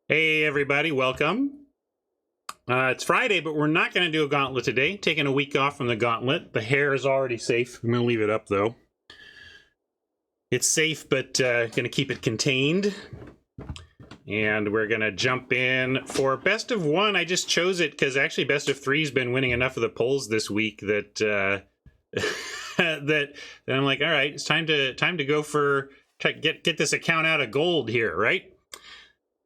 Hey everybody, welcome. It's Friday, but we're not going to do a gauntlet today. Taking a week off from the gauntlet. The hair is already safe. I'm going to leave it up though. It's safe, but going to keep it contained. And we're going to jump in for best of one. I just chose it because actually best of three's been winning enough of the polls this week that that I'm like, all right, it's time to go for get this account out of gold here, right?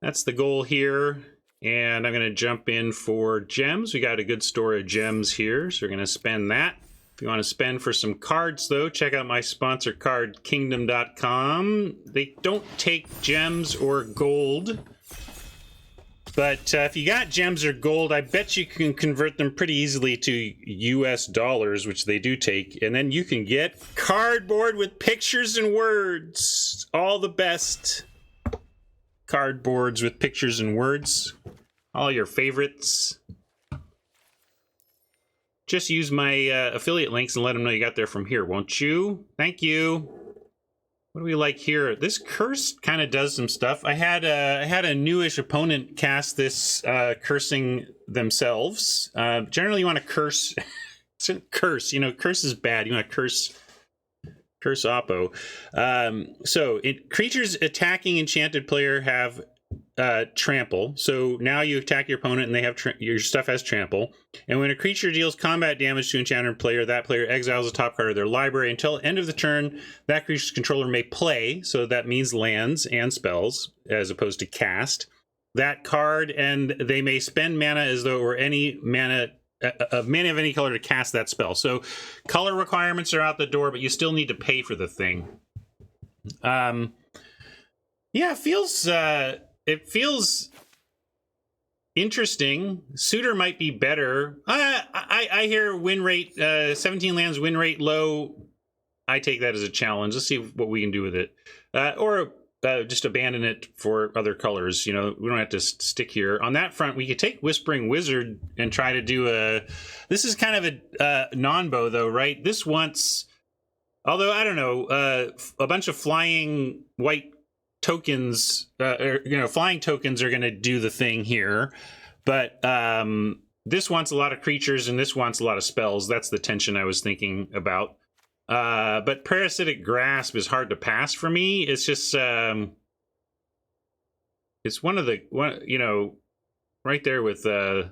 That's the goal here. And I'm going to jump in for gems. We got a good store of gems here, so we're going to spend that. If you want to spend for some cards, though, check out my sponsor card, kingdom.com. They don't take gems or gold. But if you got gems or gold, I bet you can convert them pretty easily to US dollars, which they do take. And then you can get cardboard with pictures and words. All the best. Cardboards with pictures and words. All your favorites. Just use my affiliate links and let them know you got there from here, won't you? Thank you. What do we like here? This curse kind of does some stuff. I had a newish opponent cast this cursing themselves. Generally, you want to curse. Curse. You know, curse is bad. You want to curse Oppo. So creatures attacking enchanted player have trample. So now you attack your opponent and they have your stuff has trample. And when a creature deals combat damage to enchanted player, that player exiles a top card of their library. Until end of the turn, that creature's controller may play. So that means lands and spells as opposed to cast that card, and they may spend mana as though it were any mana of any color to cast that spell. So color requirements are out the door, but you still need to pay for the thing. Yeah, it feels interesting. Suitor might be better. I hear win rate 17 lands, win rate low. I take that as a challenge. Let's see what we can do with it, or just abandon it for other colors. You know, we don't have to stick here. On that front, we could take Whispering Wizard and try to do a... This is kind of a non-bow, though, right? This wants... Although, I don't know, a bunch of flying white tokens, flying tokens are going to do the thing here. But this wants a lot of creatures, and this wants a lot of spells. That's the tension I was thinking about. But Parasitic Grasp is hard to pass for me. It's just, it's one of the, right there with the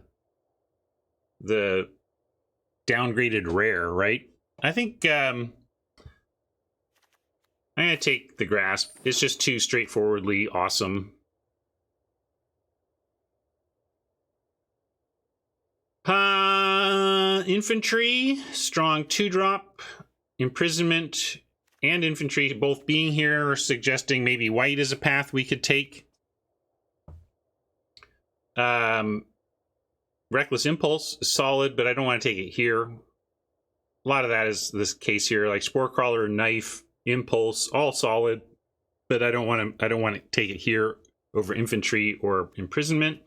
downgraded rare, right? I think I'm going to take the Grasp. It's just too straightforwardly awesome. Infantry, strong 2-drop. Imprisonment and infantry both being here, suggesting maybe white is a path we could take. Reckless Impulse is solid, but I don't want to take it here. A lot of that is this case here, like Spore Crawler, Knife, Impulse, all solid, but I don't want to take it here over infantry or imprisonment.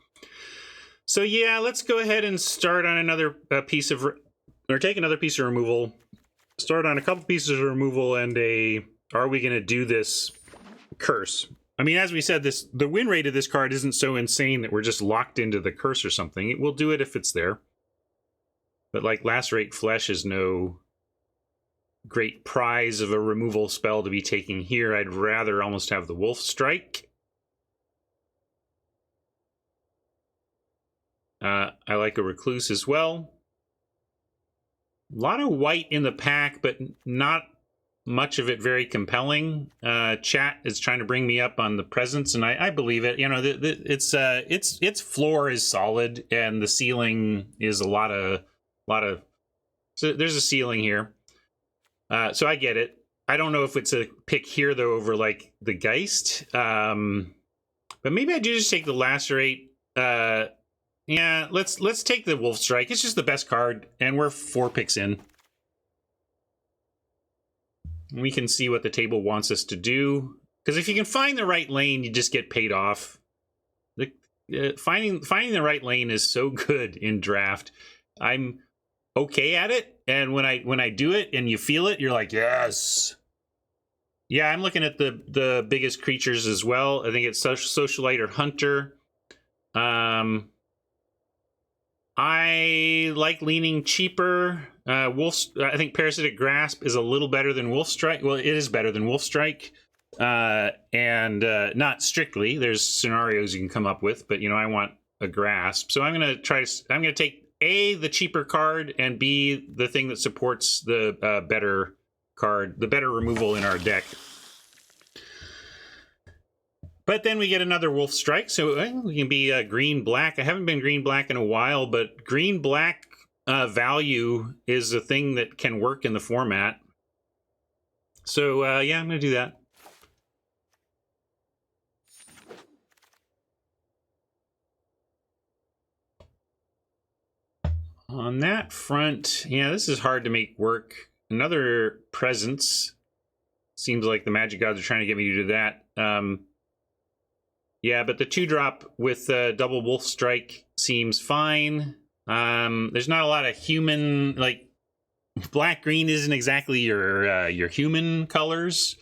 So yeah, let's go ahead and start on another piece of, or take another piece of removal. Start on a couple pieces of removal and are we going to do this curse? I mean, as we said, the win rate of this card isn't so insane that we're just locked into the curse or something. It will do it if it's there. But like Lacerate Flesh is no great prize of a removal spell to be taking here. I'd rather almost have the Wolf Strike. I like a Recluse as well. A lot of white in the pack, but not much of it very compelling. Chat is trying to bring me up on the presence, and I believe it. You know, its floor is solid, and the ceiling is a lot of. So there's a ceiling here. So I get it. I don't know if it's a pick here though over like the Geist, but maybe I do just take the Lacerate. Yeah, let's take the Wolf Strike. It's just the best card, and we're 4 picks in. We can see what the table wants us to do. Because if you can find the right lane, you just get paid off. Finding the right lane is so good in draft. I'm okay at it, and when I do it and you feel it, you're like, yes. Yeah, I'm looking at the biggest creatures as well. I think it's Socialite or Hunter. I like leaning cheaper. I think Parasitic Grasp is a little better than Wolf Strike. Well, it is better than Wolf Strike. And not strictly. There's scenarios you can come up with, but you know, I want a grasp. So I'm going to take A, the cheaper card, and B, the thing that supports the better card, the better removal in our deck. But then we get another Wolf Strike, so we can be green-black. I haven't been green-black in a while, but green-black value is a thing that can work in the format. So, yeah, I'm going to do that. On that front, yeah, this is hard to make work. Another Presence. Seems like the Magic Gods are trying to get me to do that. Yeah, but the 2-drop with double Wolf Strike seems fine. There's not a lot of human, like, black-green isn't exactly your human colors.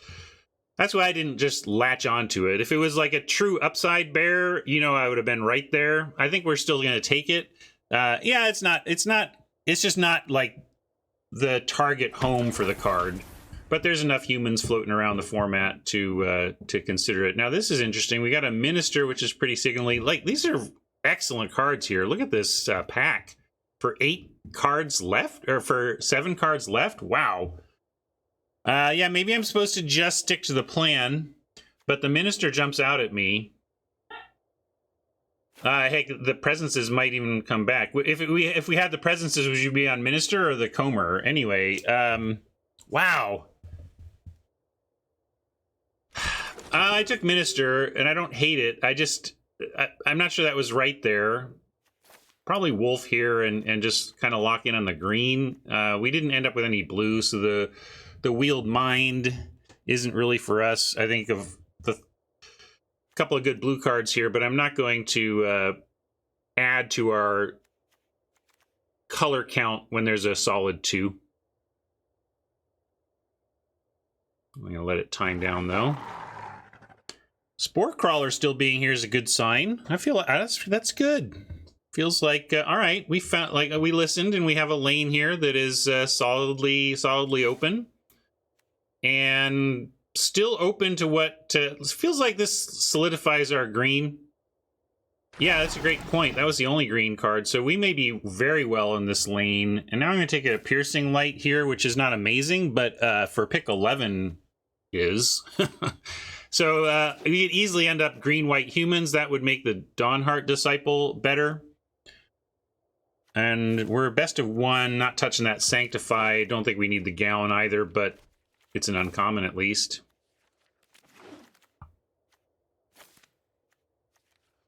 That's why I didn't just latch onto it. If it was like a true upside bear, you know, I would have been right there. I think we're still going to take it. Yeah, it's just not like the target home for the card. But there's enough humans floating around the format to consider it. Now, this is interesting. We got a Minister, which is pretty signally. Like, these are excellent cards here. Look at this pack. For 8 cards left, or for 7 cards left? Wow. Yeah, maybe I'm supposed to just stick to the plan, but the Minister jumps out at me. Heck, the Presences might even come back. If we had the Presences, would you be on Minister or the Comer? Anyway, wow. I took Minister, and I don't hate it. I'm not sure that was right there. Probably Wolf here and just kind of lock in on the green. We didn't end up with any blue, so the Wheeled Mind isn't really for us. I think of the couple of good blue cards here, but I'm not going to add to our color count when there's a solid 2. I'm going to let it time down, though. Spore Crawler still being here is a good sign. I feel like that's good. Feels like, all right, we found, like, we listened and we have a lane here that is solidly open. And still open to what, feels like this solidifies our green. Yeah, that's a great point. That was the only green card, so we may be very well in this lane. And now I'm going to take a Piercing Light here, which is not amazing, but for pick 11 is. So we could easily end up green-white humans. That would make the Dawnheart Disciple better. And we're best of 1, not touching that Sanctify. Don't think we need the Gallon either, but it's an uncommon at least.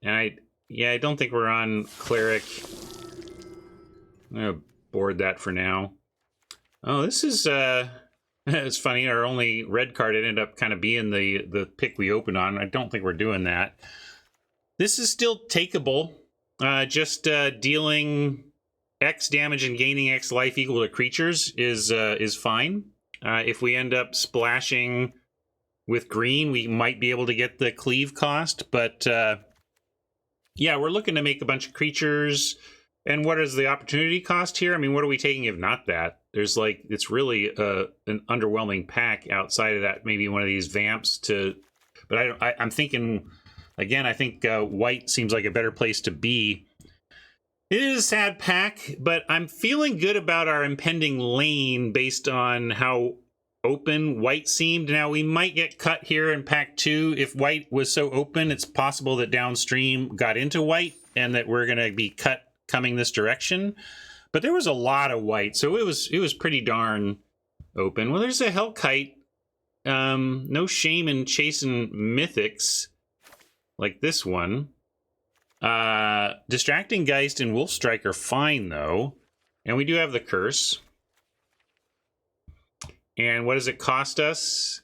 And I don't think we're on Cleric. I'm going to board that for now. Oh, this is... it's funny, our only red card ended up kind of being the pick we opened on. I don't think we're doing that. This is still takeable. Just dealing X damage and gaining X life equal to creatures is fine. If we end up splashing with green, we might be able to get the cleave cost. But yeah, we're looking to make a bunch of creatures. And what is the opportunity cost here? I mean, what are we taking if not that? There's like, it's really an underwhelming pack outside of that. Maybe one of these Vamps to, but I'm thinking, again, I think white seems like a better place to be. It is a sad pack, but I'm feeling good about our impending lane based on how open white seemed. Now, we might get cut here in pack 2. If white was so open, it's possible that downstream got into white and that we're going to be cut coming this direction. But there was a lot of white, so it was pretty darn open. Well, there's a Hellkite. No shame in chasing mythics like this one. Distracting Geist and Wolf Strike are fine, though. And we do have the Curse. And what does it cost us?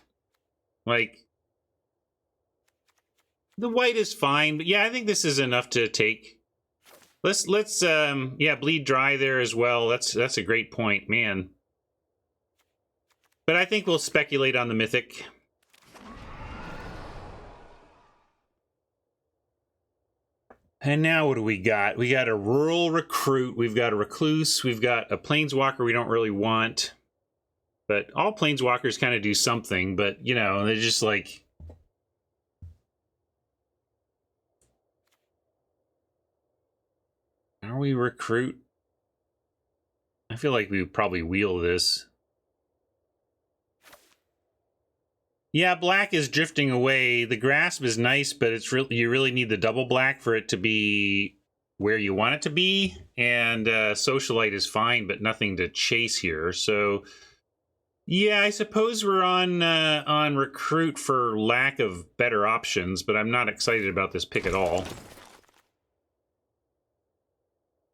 Like, the white is fine, but yeah, I think this is enough to take. Let's yeah, bleed dry there as well. That's a great point, man. But I think we'll speculate on the mythic. And now what do we got? We got a rural recruit, we've got a recluse, we've got a planeswalker we don't really want. But all planeswalkers kind of do something, but, you know, they're just like... Are we recruit? I feel like we would probably wheel this. Yeah, black is drifting away. The grasp is nice, but it's you really need the double black for it to be where you want it to be. And Socialite is fine, but nothing to chase here. So... yeah, I suppose we're on recruit for lack of better options, but I'm not excited about this pick at all.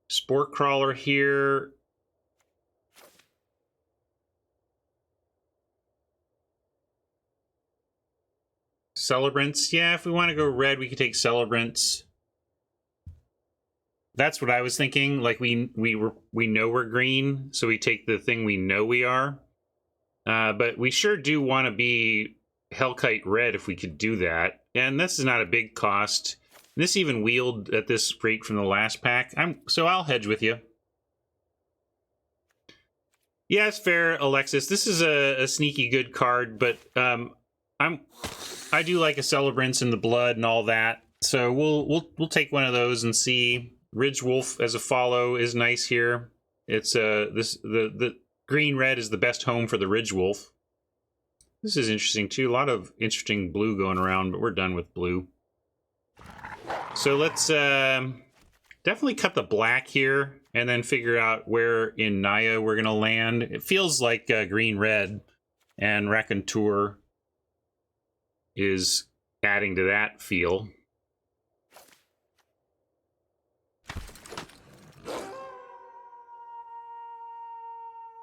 Spore Crawler here. Celebrants. Yeah, if we want to go red, we could take Celebrants. That's what I was thinking. Like we know we're green, so we take the thing we know we are. But we sure do want to be Hellkite red if we could do that. And this is not a big cost. This even wheeled at this rate from the last pack. So I'll hedge with you. Yeah, it's fair, Alexis. This is a sneaky good card, but I do like a Celebrants in the blood and all that. So we'll take one of those and see. Ridge Wolf as a follow is nice here. It's the green red is the best home for the Ridge Wolf. This is interesting too. A lot of interesting blue going around, but we're done with blue. So let's definitely cut the black here and then figure out where in Naya we're going to land. It feels like green red, and Raconteur is adding to that feel.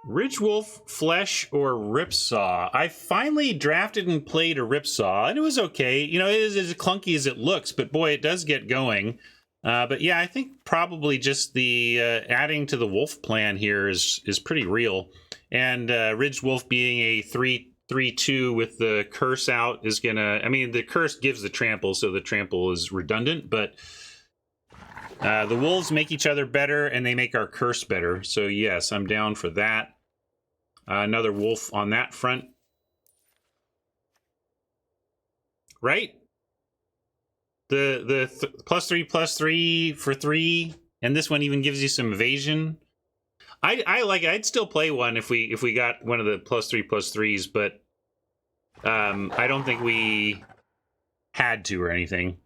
Ridge Wolf, Flesh, or Ripsaw. I finally drafted and played a Ripsaw, and it was okay. You know, it is as clunky as it looks, but boy, it does get going. But yeah, I think probably just the adding to the Wolf plan here is pretty real. And Ridge Wolf being a 3/3/2 with the curse out is gonna... I mean, the curse gives the trample, so the trample is redundant, but... the wolves make each other better, and they make our curse better. So yes, I'm down for that. Another wolf on that front. Right? The +3/+3 for 3, and this one even gives you some evasion. I like it. I'd still play one if we got one of the +3/+3s, but I don't think we had to or anything.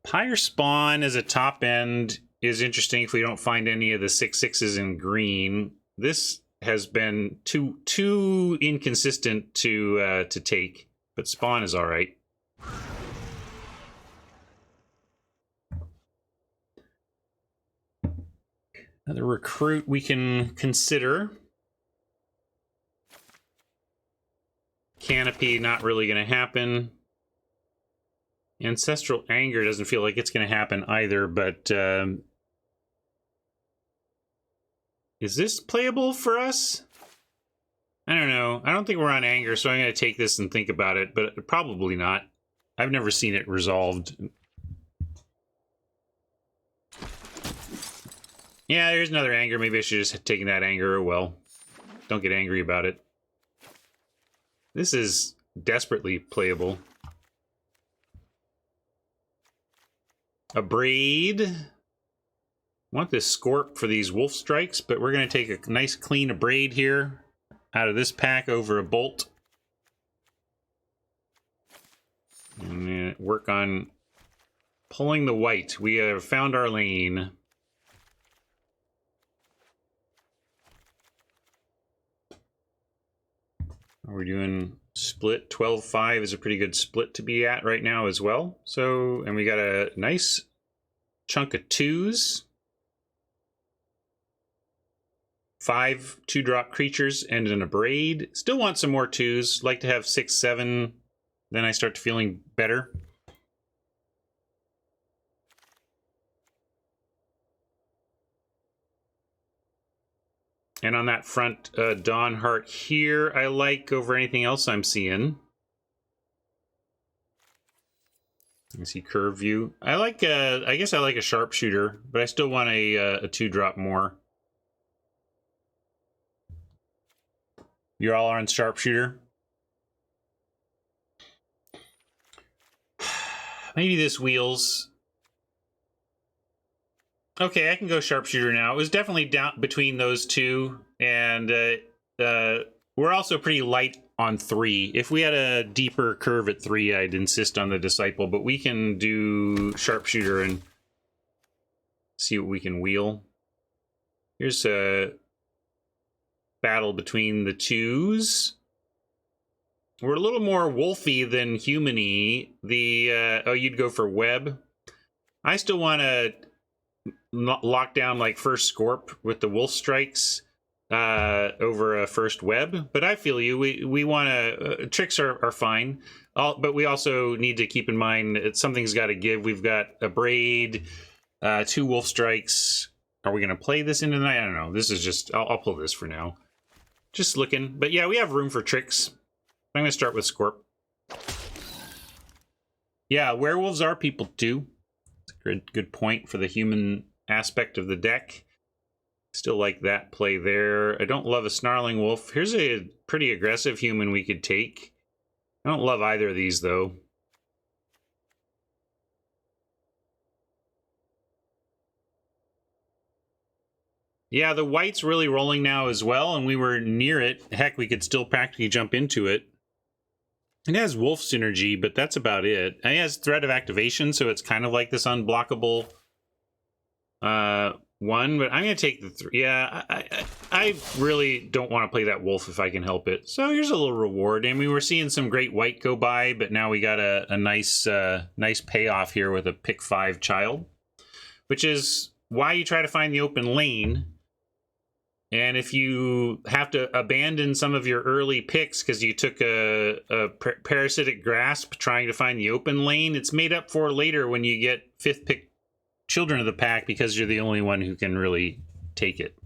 Pyre Spawn as a top end is interesting if we don't find any of the 6/6s in green. This has been too inconsistent to take, but Spawn is all right. Another recruit we can consider. Canopy, not really going to happen. Ancestral Anger doesn't feel like it's going to happen either, but is this playable for us? I don't know. I don't think we're on Anger, so I'm going to take this and think about it, but probably not. I've never seen it resolved. Yeah, there's another Anger. Maybe I should just have taken that Anger. Oh well. Don't get angry about it. This is desperately playable. A Braid. Want this Scorp for these Wolf Strikes, but we're going to take a nice clean Abrade here out of this pack over a Bolt. And work on pulling the white. We have found our lane. We're doing split. 12-5 is a pretty good split to be at right now as well. So, and we got a nice chunk of 2s. 5 2-drop creatures and an Abrade. Still want some more 2s. Like to have 6, 7. Then I start feeling better. And on that front, Dawnheart here, I like over anything else I'm seeing. You see curve view. I like, I guess I like a sharpshooter, but I still want a 2-drop more. You're all on sharpshooter? Maybe this wheels. Okay, I can go sharpshooter now. It was definitely down between those two, and we're also pretty light on 3. If we had a deeper curve at 3, I'd insist on the disciple, but we can do sharpshooter and see what we can wheel. Here's a battle between the 2s. We're a little more wolfy than human-y. The oh, you'd go for web. I still want to lock down like first Scorp with the wolf strikes over a first web, but I feel you. We want to tricks are fine, but we also need to keep in mind something's got to give. We've got a braid, 2 wolf strikes. Are we going to play this into the night? I don't know. This is just I'll pull this for now. Just looking, but yeah, we have room for tricks. I'm going to start with Scorp. Yeah, werewolves are people too. It's a good point for the human aspect of the deck. Still like that play there. I don't love a snarling wolf. Here's a pretty aggressive human we could take. I don't love either of these though. Yeah, the white's really rolling now as well, and we were near it. Heck, we could still practically jump into it. It has wolf synergy, but that's about it. It has threat of activation, so it's kind of like this unblockable one, but I'm going to take the 3. Yeah, I really don't want to play that wolf if I can help it. So here's a little reward. I mean, we're seeing some great white go by, but now we got a nice nice payoff here with a pick 5 child, which is why you try to find the open lane. And if you have to abandon some of your early picks because you took a parasitic grasp trying to find the open lane, it's made up for later when you get 5th pick Children of the Pack because you're the only one who can really take it.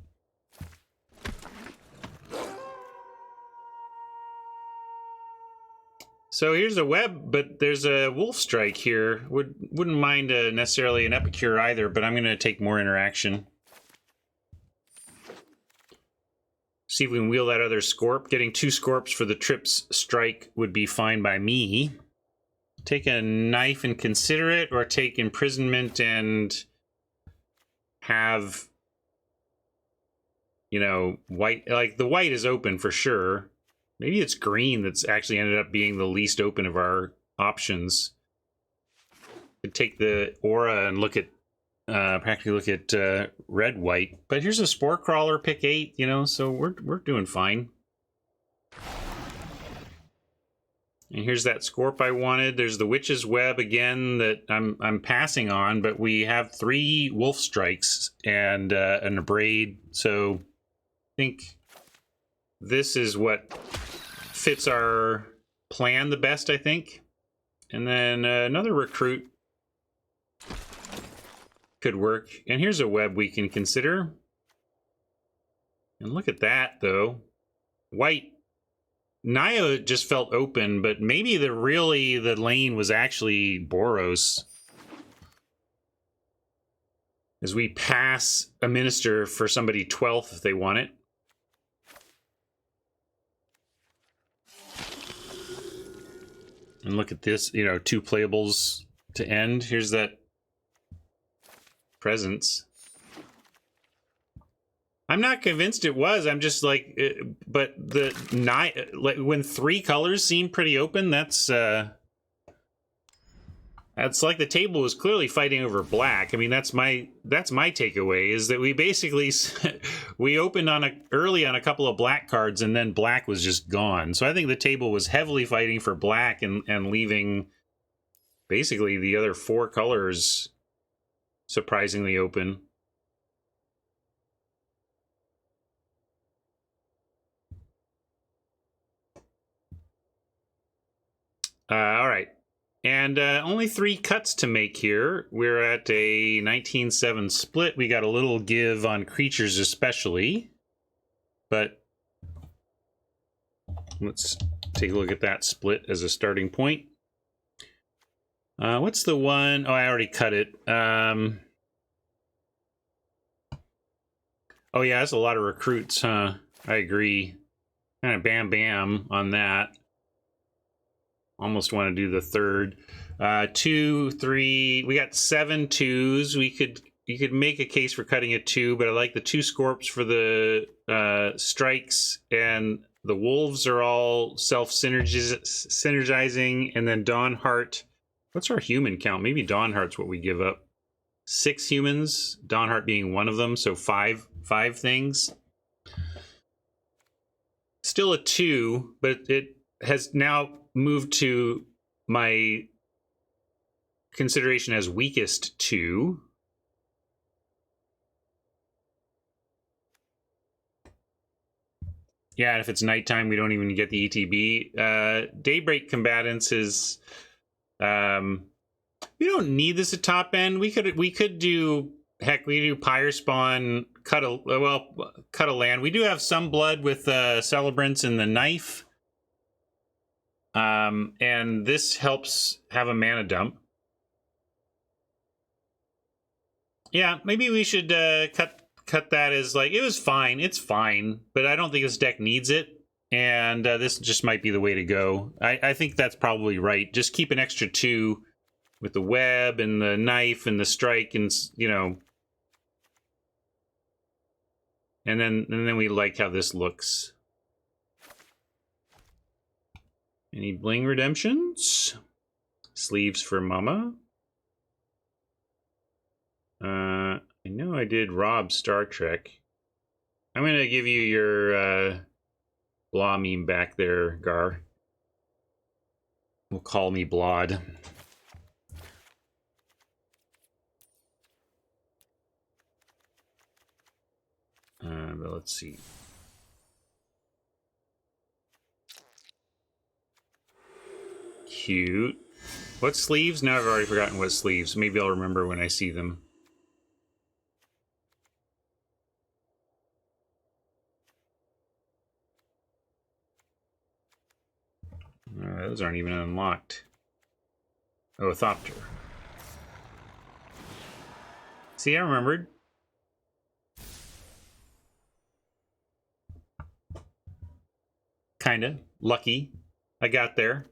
So here's a web, but there's a wolf strike here. Wouldn't mind necessarily an epicure either, but I'm going to take more interaction. See if we can wheel that other Scorp. Getting 2 Scorps for the trips strike would be fine by me. Take a knife and consider it, or take imprisonment and have, you know, white. Like, the white is open for sure. Maybe it's green that's actually ended up being the least open of our options. Could take the aura and look at, practically look at red-white. But here's a Spore Crawler, pick 8, you know, so we're doing fine. And here's that Scorp I wanted. There's the Witch's Web again that I'm passing on, but we have 3 Wolf Strikes and a Braid, so I think this is what fits our plan the best, I think. And then another Recruit could work. And here's a web we can consider. And look at that, though. White. Naya just felt open, but maybe the lane was actually Boros. As we pass a minister for somebody 12th if they want it. And look at this, you know, 2 playables to end. Here's that presence. I'm not convinced it was. I'm just like, but the like when 3 colors seem pretty open, that's like the table was clearly fighting over black. I mean, that's my takeaway is that we basically we opened early on a couple of black cards and then black was just gone. So I think the table was heavily fighting for black and leaving basically the other 4 colors surprisingly open. All right. And only 3 cuts to make here. We're at a 19-7 split. We got a little give on creatures especially. But let's take a look at that split as a starting point. What's the one? Oh, I already cut it. Oh yeah, that's a lot of recruits, huh? I agree. Kind of bam bam on that. Almost want to do the third. 2, 3. We got 7 2s. You could make a case for cutting a 2, but I like the 2 Scorps for the strikes, and the wolves are all self-synergizing, and then Dawnheart. What's our human count? Maybe Dawnheart's what we give up. 6 humans, Dawnheart being one of them, so 5 things. Still a 2, but it has now moved to my consideration as weakest 2. Yeah, and if it's nighttime, we don't even get the ETB. Daybreak Combatants is... we don't need this at top end. We could do... Heck, we do Pyre Spawn, cut a land. We do have some blood with Celebrants and the Knife. And this helps have a mana dump. Yeah, maybe we should cut that as like, it was fine. It's fine, but I don't think this deck needs it. And this just might be the way to go. I think that's probably right. Just keep an extra 2 with the web and the knife and the strike, and you know. And then we like how this looks. Any bling redemptions? Sleeves for Mama. I know I did Rob Star Trek. I'm gonna give you your blah meme back there, Gar. Will call me Blod. But let's see. Cute. What sleeves? Now I've already forgotten what sleeves. Maybe I'll remember when I see them. Those aren't even unlocked. Oh, a Thopter. See, I remembered. Kinda. Lucky. I got there.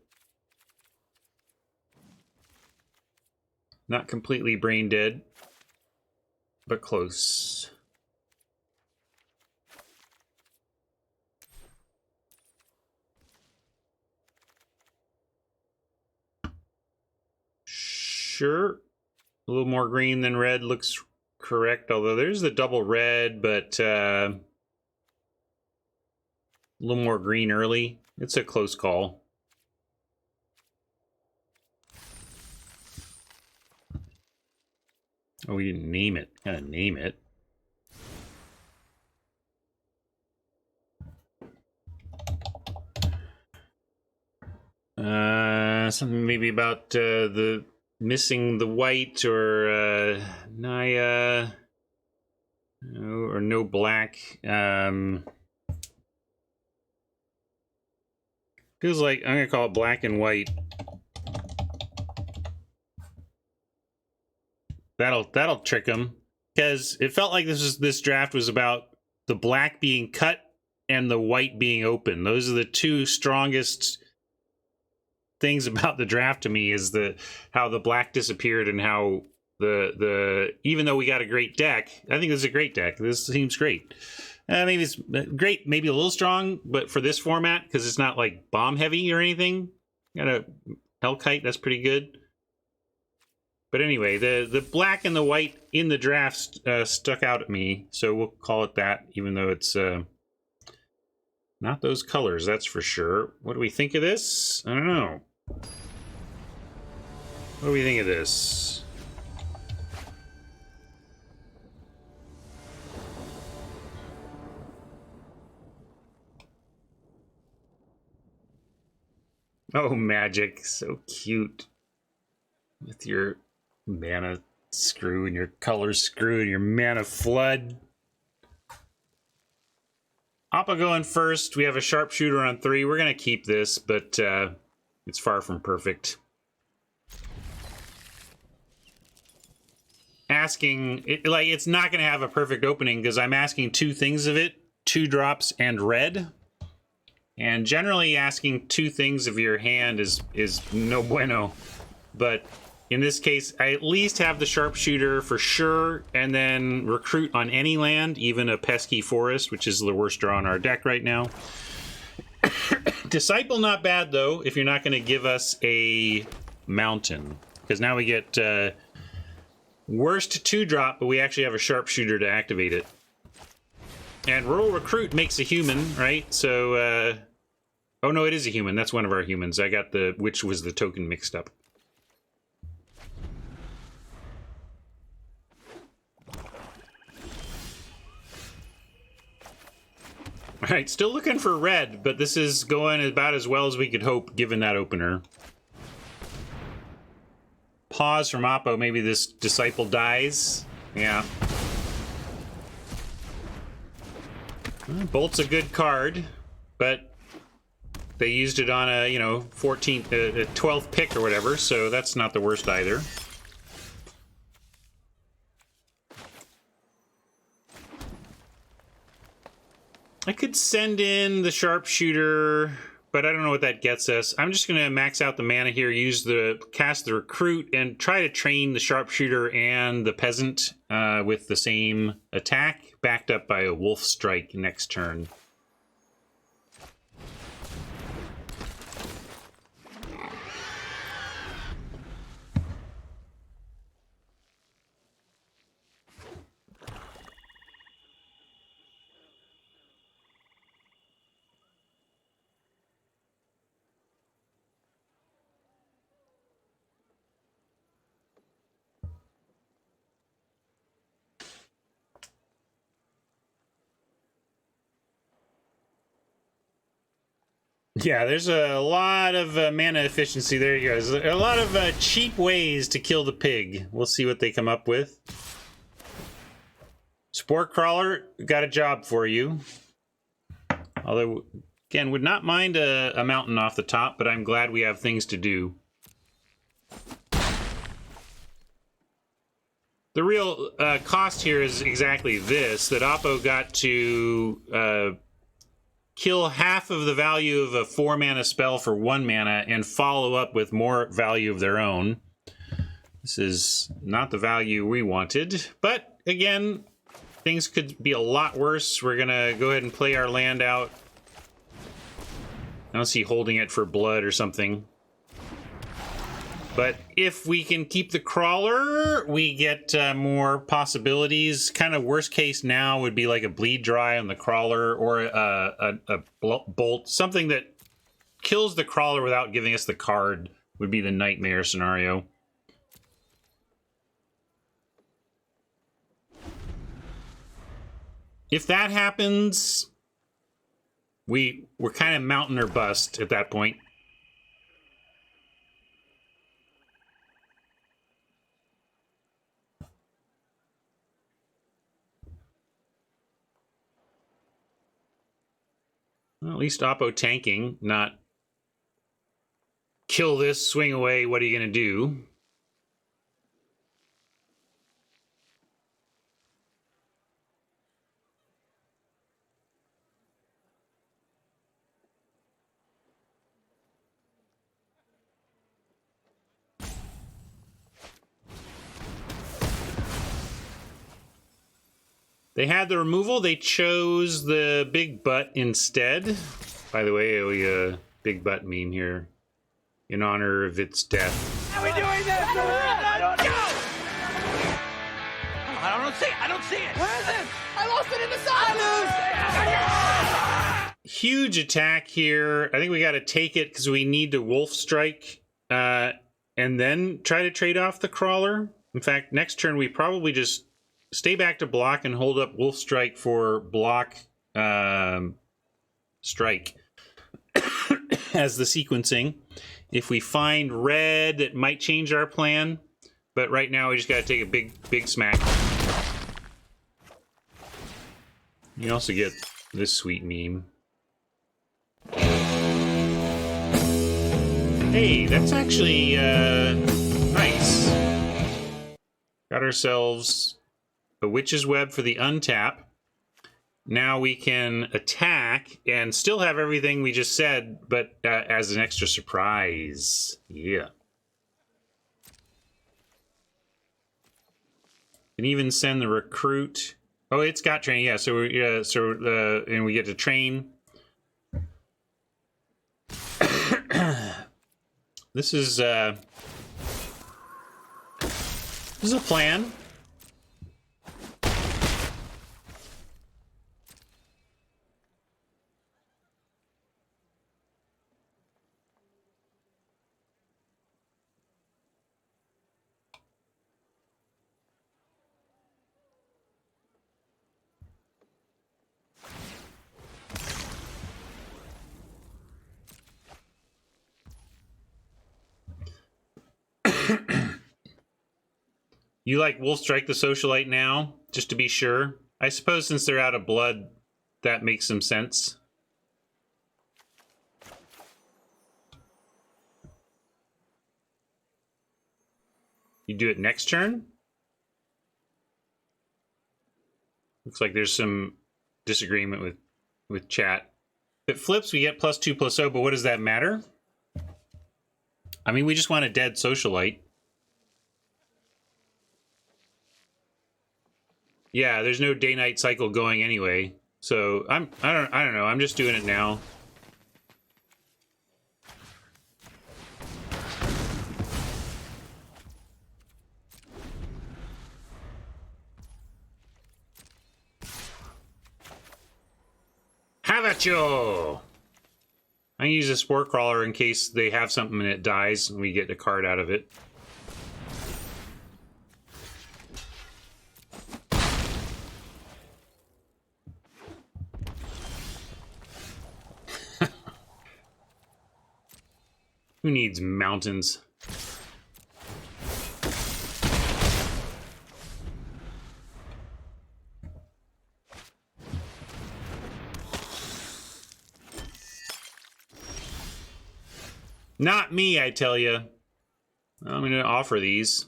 Not completely brain dead, but close. Sure. A little more green than red looks correct, although there's the double red, but a little more green early. It's a close call. Oh, we didn't name it. Gotta name it. Something maybe about the missing the white, or Naya, or no black. Feels like I'm gonna call it black and white. That'll trick them, because it felt like this draft was about the black being cut and the white being open. Those are the two strongest things about the draft to me, is how the black disappeared, and how the even though we got a great deck, I think this is a great deck. This seems great. Maybe it's great, maybe a little strong, but for this format, because it's not like bomb heavy or anything. Got a Hellkite, that's pretty good. But anyway, the black and the white in the draft stuck out at me, so we'll call it that, even though it's not those colors, that's for sure. What do we think of this? I don't know. What do we think of this? Oh, Magic, so cute. With your mana screw and your color screw and your mana flood. Appa going first. We have a sharpshooter on 3. We're going to keep this, but it's far from perfect. asking, it's not going to have a perfect opening because I'm asking 2 things of it, 2 drops and red. And generally asking 2 things of your hand is no bueno. But in this case, I at least have the sharpshooter for sure, and then recruit on any land, even a pesky forest, which is the worst draw on our deck right now. Disciple not bad, though, if you're not going to give us a mountain. Because now we get worst 2-drop, but we actually have a sharpshooter to activate it. And Rural Recruit makes a human, right? So, oh no, it is a human. That's one of our humans. I got which was the token mixed up. All right, still looking for red, but this is going about as well as we could hope, given that opener. Pause from Oppo. Maybe this Disciple dies. Yeah. Bolt's a good card, but they used it on a, 14th, 12th pick or whatever, so that's not the worst either. I could send in the sharpshooter, but I don't know what that gets us. I'm just going to max out the mana here, cast the recruit, and try to train the sharpshooter and the peasant with the same attack, backed up by a wolf strike next turn. Yeah, there's a lot of mana efficiency. There you go. There's a lot of cheap ways to kill the pig. We'll see what they come up with. Spore Crawler, got a job for you. Although, again, would not mind a mountain off the top, but I'm glad we have things to do. The real cost here is exactly this, that Oppo got to kill half of the value of a 4-mana spell for 1 mana and follow up with more value of their own. This is not the value we wanted, but again, things could be a lot worse. We're gonna go ahead and play our land out. I don't see holding it for blood or something. But if we can keep the crawler, we get more possibilities. Kind of worst case now would be like a bleed dry on the crawler, or a bolt. Something that kills the crawler without giving us the card would be the nightmare scenario. If that happens, we're kind of mountain or bust at that point. Well, at least Oppo tanking, not kill this, swing away, what are you going to do? They had the removal, they chose the big butt instead. By the way, a big butt meme here in honor of its death. How are we doing this? I don't see it. Where is it? I lost it in the side. Huge attack here. I think we got to take it because we need to wolf strike and then try to trade off the crawler. In fact, next turn we probably just stay back to block and hold up wolf strike for block strike as the sequencing. If we find red, it might change our plan, but right now we just got to take a big smack. You also get this sweet meme. Hey, that's actually nice. Got ourselves a Witch's Web for the untap. Now we can attack and still have everything we just said, but as an extra surprise. Yeah. Can even send the recruit. Oh, it's got training. Yeah, so and we get to train. This is a plan. You like Wolfstrike the Socialite now, just to be sure? I suppose since they're out of blood, that makes some sense. You do it next turn? Looks like there's some disagreement with chat. If it flips, we get +2/+0, but what does that matter? I mean, we just want a dead Socialite. Yeah, there's no day-night cycle going anyway. So I don't know. I'm just doing it now. Have at you! I use a Spore Crawler in case they have something and it dies and we get a card out of it. Who needs mountains? Not me, I tell you. I'm going to offer these.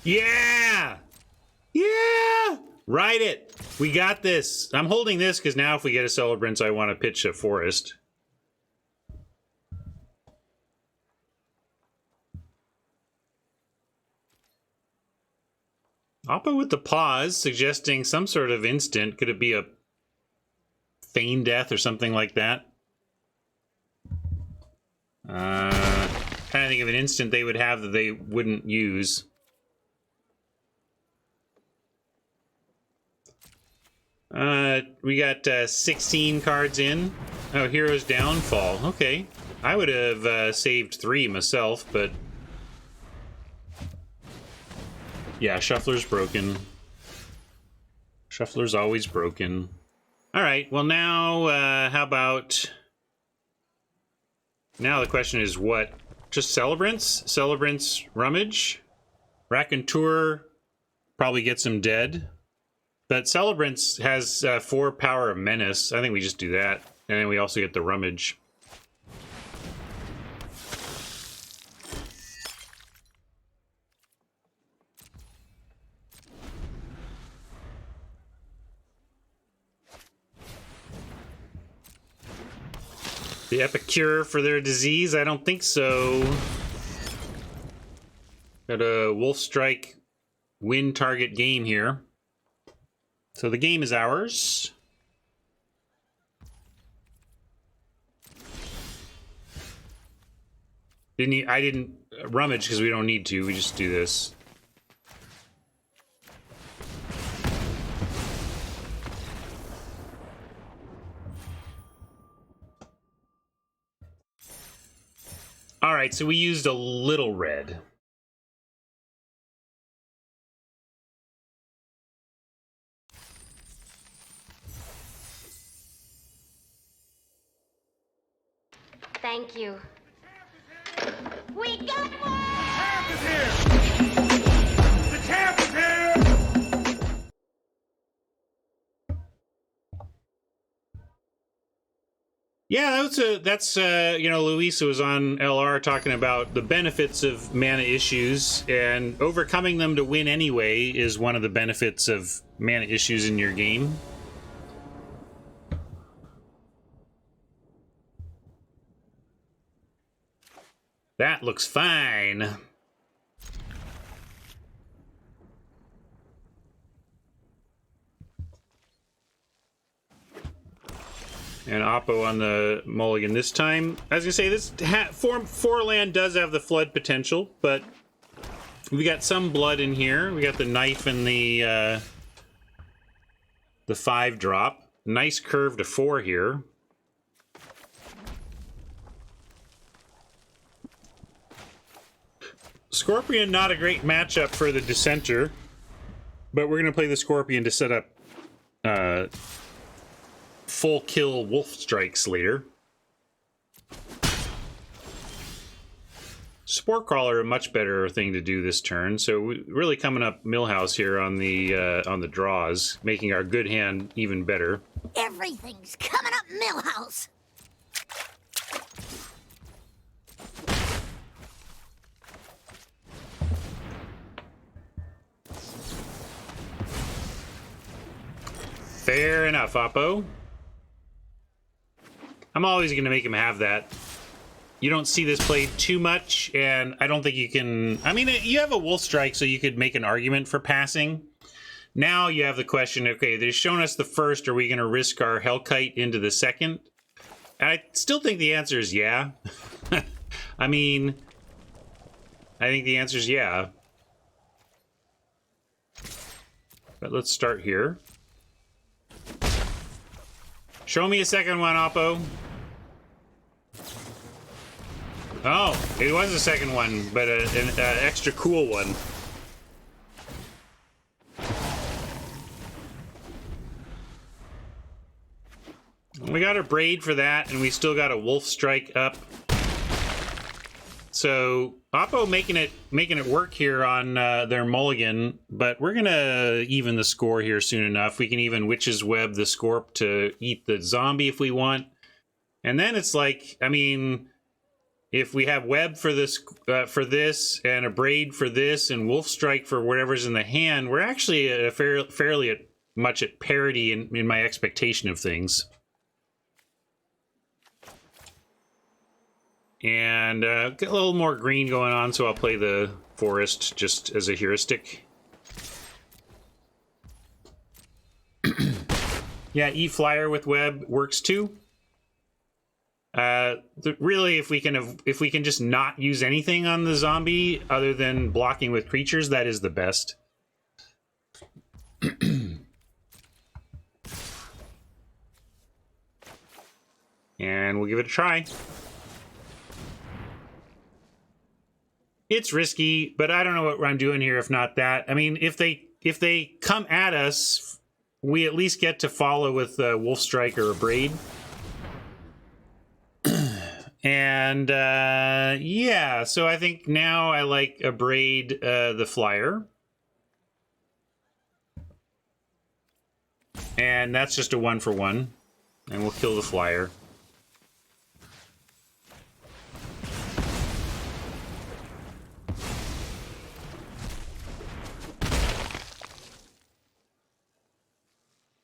Yeah! Yeah! Ride it! We got this. I'm holding this because now if we get a Celebrants, I want to pitch a Forest. Oppa with the pause, suggesting some sort of instant. Could it be a Feign Death or something like that? Trying to think of an instant they would have that they wouldn't use. We got 16 cards in. Oh, Hero's Downfall. Okay. I would have saved 3 myself, but... yeah, Shuffler's broken. Shuffler's always broken. Alright, well now, how about... now the question is what? Just Celebrants? Celebrants Rummage? Raconteur probably gets him dead. But Celebrants has 4 Power of Menace. I think we just do that. And then we also get the Rummage. The Epicure for their disease? I don't think so. Got a Wolfstrike win target game here. So the game is ours. I didn't rummage because we don't need to. We just do this. All right, so we used a little red. Thank Thank you. We got one! Champ is here! The champ is here! Yeah, that's you know, Luisa was on LR talking about the benefits of mana issues, and overcoming them to win anyway is one of the benefits of mana issues in your game. That looks fine. And Oppo on the mulligan this time. I was gonna say, this four land does have the flood potential, but we got some blood in here. We got the knife and the 5-drop. Nice curve to 4 here. Scorpion, not a great matchup for the Dissenter, but we're gonna play the Scorpion to set up full kill wolf strikes later. Spore Crawler, a much better thing to do this turn. So we really coming up Millhouse here on the draws, making our good hand even better. Everything's coming up Millhouse. Fair enough, Oppo. I'm always going to make him have that. You don't see this played too much, and I don't think you can... I mean, you have a Wolf Strike, so you could make an argument for passing. Now you have the question, okay, they've shown us the first, are we going to risk our Hellkite into the second? I still think the answer is yeah. I mean, I think the answer is yeah. But let's start here. Show me a second one, Oppo. Oh, it was a second one, but an extra cool one. We got a Braid for that, and we still got a Wolf Strike up. So Oppo making it work here on their mulligan, but we're gonna even the score here soon enough. We can even Witch's Web the Scorp to eat the zombie if we want, and then it's like, I mean, if we have Web for this and a Braid for this and Wolf Strike for whatever's in the hand, we're actually fairly much at parity in my expectation of things. And get a little more green going on, so I'll play the forest just as a heuristic. Yeah, E-Flyer with Web works too. Really, if we can just not use anything on the zombie other than blocking with creatures, that is the best. And we'll give it a try. It's risky, but I don't know what I'm doing here if not that. I mean, if they come at us, we at least get to follow with a Wolf Strike or a Braid. And yeah, so I think now I like a Braid the Flyer. And that's just a 1-for-1. And we'll kill the Flyer.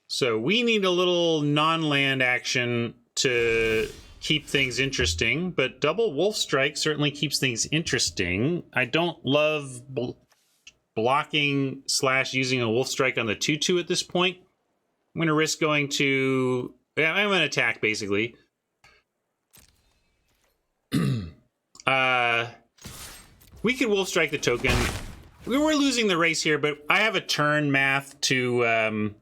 So we need a little non-land action to keep things interesting, but double Wolf Strike certainly keeps things interesting. I don't love blocking / using a Wolf Strike on the 2/2 at this point. I'm going to risk going to... Yeah, I'm going to attack, basically. We could Wolf Strike the token. We were losing the race here, but I have a turn math to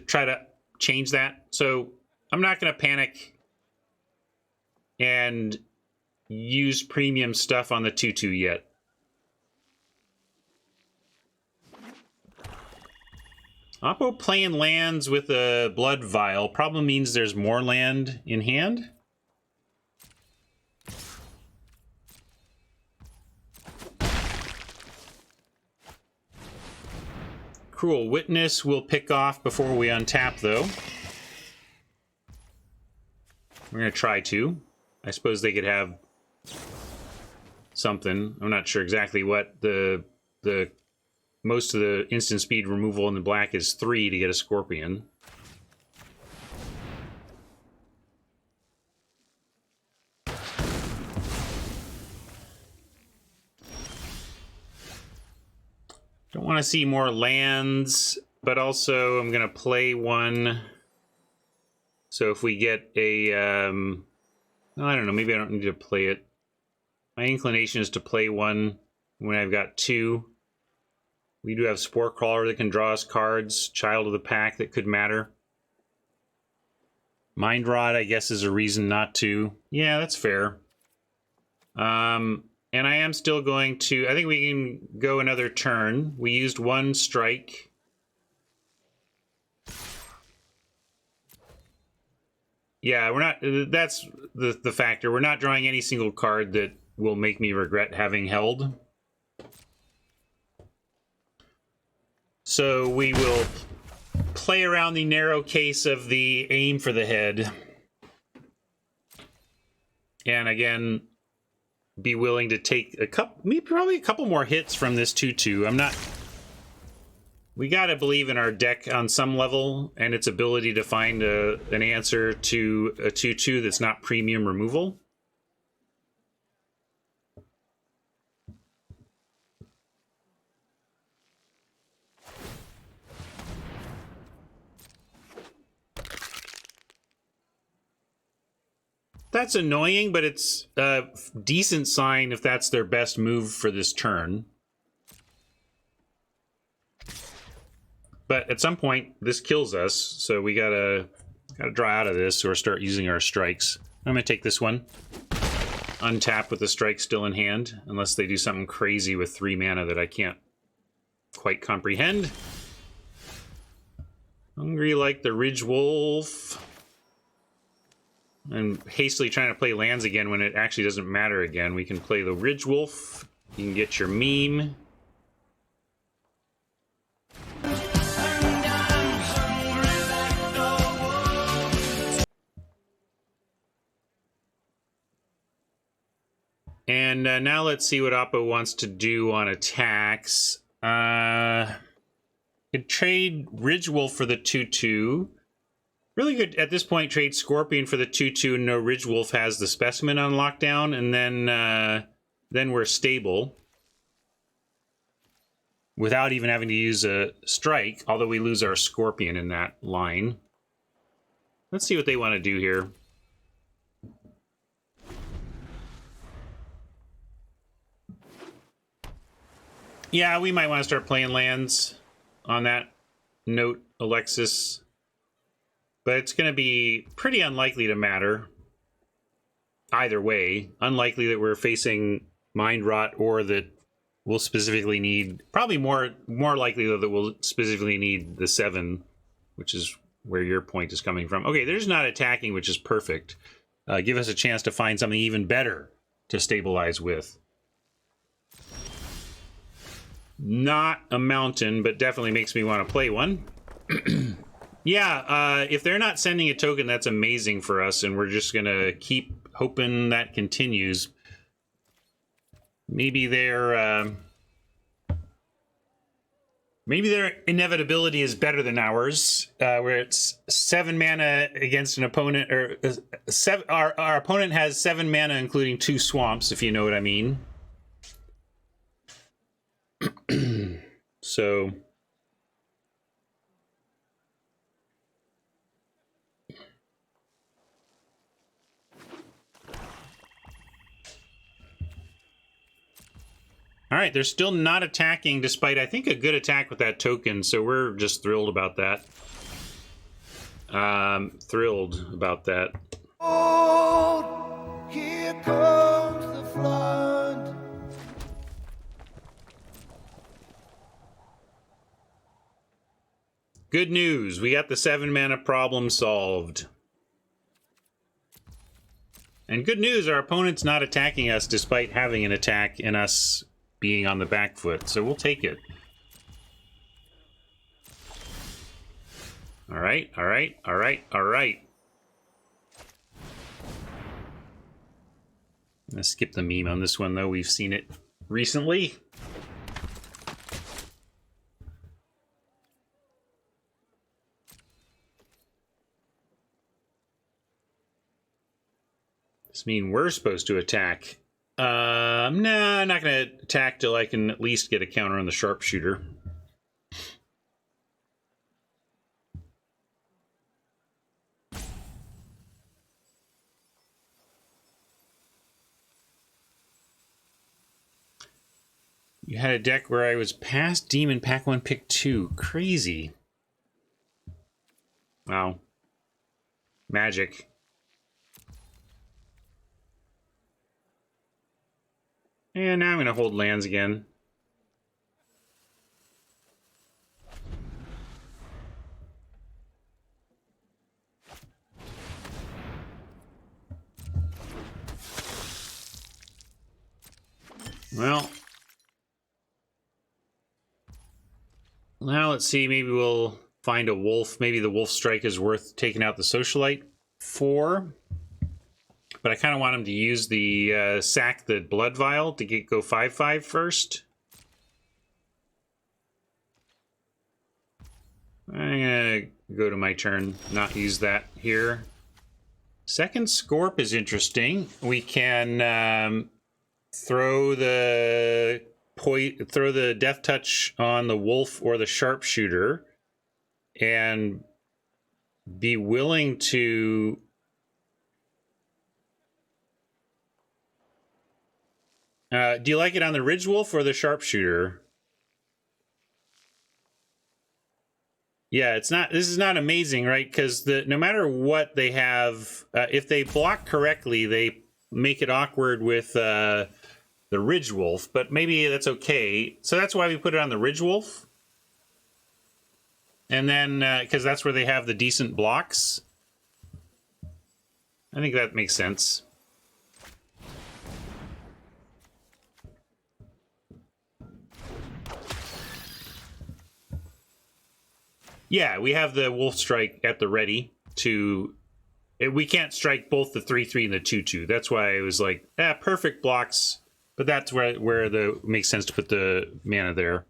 try to change that. So I'm not going to panic and use premium stuff on the 2/2 yet. Oppo playing lands with a blood vial probably means there's more land in hand. Cruel Witness will pick off before we untap, though. We're going to try to. I suppose they could have something. I'm not sure exactly what. The most of the instant speed removal in the black is 3 to get a Scorpion. Don't want to see more lands, but also I'm going to play one. So if we get a, I don't know, maybe I don't need to play it. My inclination is to play one when I've got 2. We do have Spore Crawler that can draw us cards, Child of the Pack that could matter. Mind Rod, I guess, is a reason not to. Yeah, that's fair. And I am still going to... I think we can go another turn. We used 1 strike. Yeah, we're not... That's the factor. We're not drawing any single card that will make me regret having held. So we will play around the narrow case of the aim for the head. And again... be willing to take a couple, maybe probably a couple more hits from this 2/2. I'm not... We gotta believe in our deck on some level and its ability to find an answer to a 2/2 that's not premium removal. That's annoying, but it's a decent sign if that's their best move for this turn. But at some point, this kills us, so we gotta draw out of this or start using our strikes. I'm gonna take this one. Untap with the strike still in hand, unless they do something crazy with 3 mana that I can't quite comprehend. Hungry like the Ridge Wolf. And hastily trying to play lands again when it actually doesn't matter again. We can play the Ridge Wolf. You can get your meme. And now let's see what Oppo wants to do on attacks. Could trade Ridge Wolf for the 2/2. Really good at this point. Trade Scorpion for the 2/2. No, Ridge Wolf has the Specimen on lockdown, and then we're stable without even having to use a strike. Although we lose our Scorpion in that line. Let's see what they want to do here. Yeah, we might want to start playing lands on that note, Alexis. But it's going to be pretty unlikely to matter. Either way. Unlikely that we're facing Mind Rot or that we'll specifically need... Probably more likely, though, that we'll specifically need the 7, which is where your point is coming from. Okay, there's not attacking, which is perfect. Give us a chance to find something even better to stabilize with. Not a mountain, but definitely makes me want to play one. Yeah, if they're not sending a token, that's amazing for us, and we're just gonna keep hoping that continues. Maybe their inevitability is better than ours, where it's 7 mana against an opponent, or our opponent has 7 mana, including 2 swamps, if you know what I mean. So... All right, they're still not attacking, despite, I think, a good attack with that token, so we're just thrilled about that. Thrilled about that. Oh, here comes the flood. Good news, we got the 7 mana problem solved. And good news, our opponent's not attacking us despite having an attack and us being on the back foot, so we'll take it. Alright, alright, alright, alright. I'm gonna skip the meme on this one, though. We've seen it recently. Does this mean we're supposed to attack? Nah, I'm not gonna attack till I can at least get a counter on the sharpshooter. You had a deck where I was past Demon, pack 1, pick 2. Crazy. Wow. Magic. And now I'm going to hold lands again. Well, now let's see, maybe we'll find a wolf. Maybe the wolf strike is worth taking out the socialite for. But I kind of want him to use the sack the blood vial to go 5/5 first. I'm gonna go to my turn, not use that here. Second Scorp is interesting. We can throw the death touch on the wolf or the sharpshooter and be willing to do you like it on the Ridge Wolf or the sharpshooter? Yeah, it's not. This is not amazing, right? Because no matter what they have, if they block correctly, they make it awkward with the Ridge Wolf. But maybe that's okay. So that's why we put it on the Ridge Wolf. And then because that's where they have the decent blocks. I think that makes sense. Yeah, we have the wolf strike at the ready to... We can't strike both the 3/3 and the 2/2. That's why I was like, perfect blocks. But that's where the makes sense to put the mana there.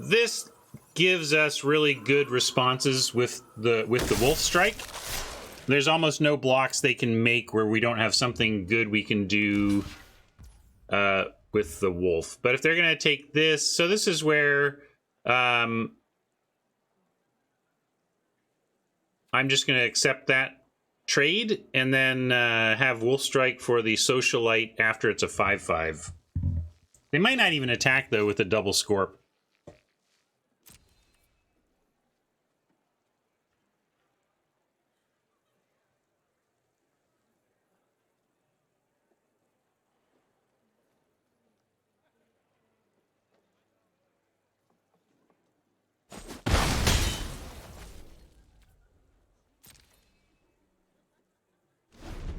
This gives us really good responses with the wolf strike. There's almost no blocks they can make where we don't have something good we can do with the wolf. But if they're going to take this, so this is where I'm just going to accept that trade and then have wolf strike for the socialite after it's a 5/5. They might not even attack though with a double Scorp.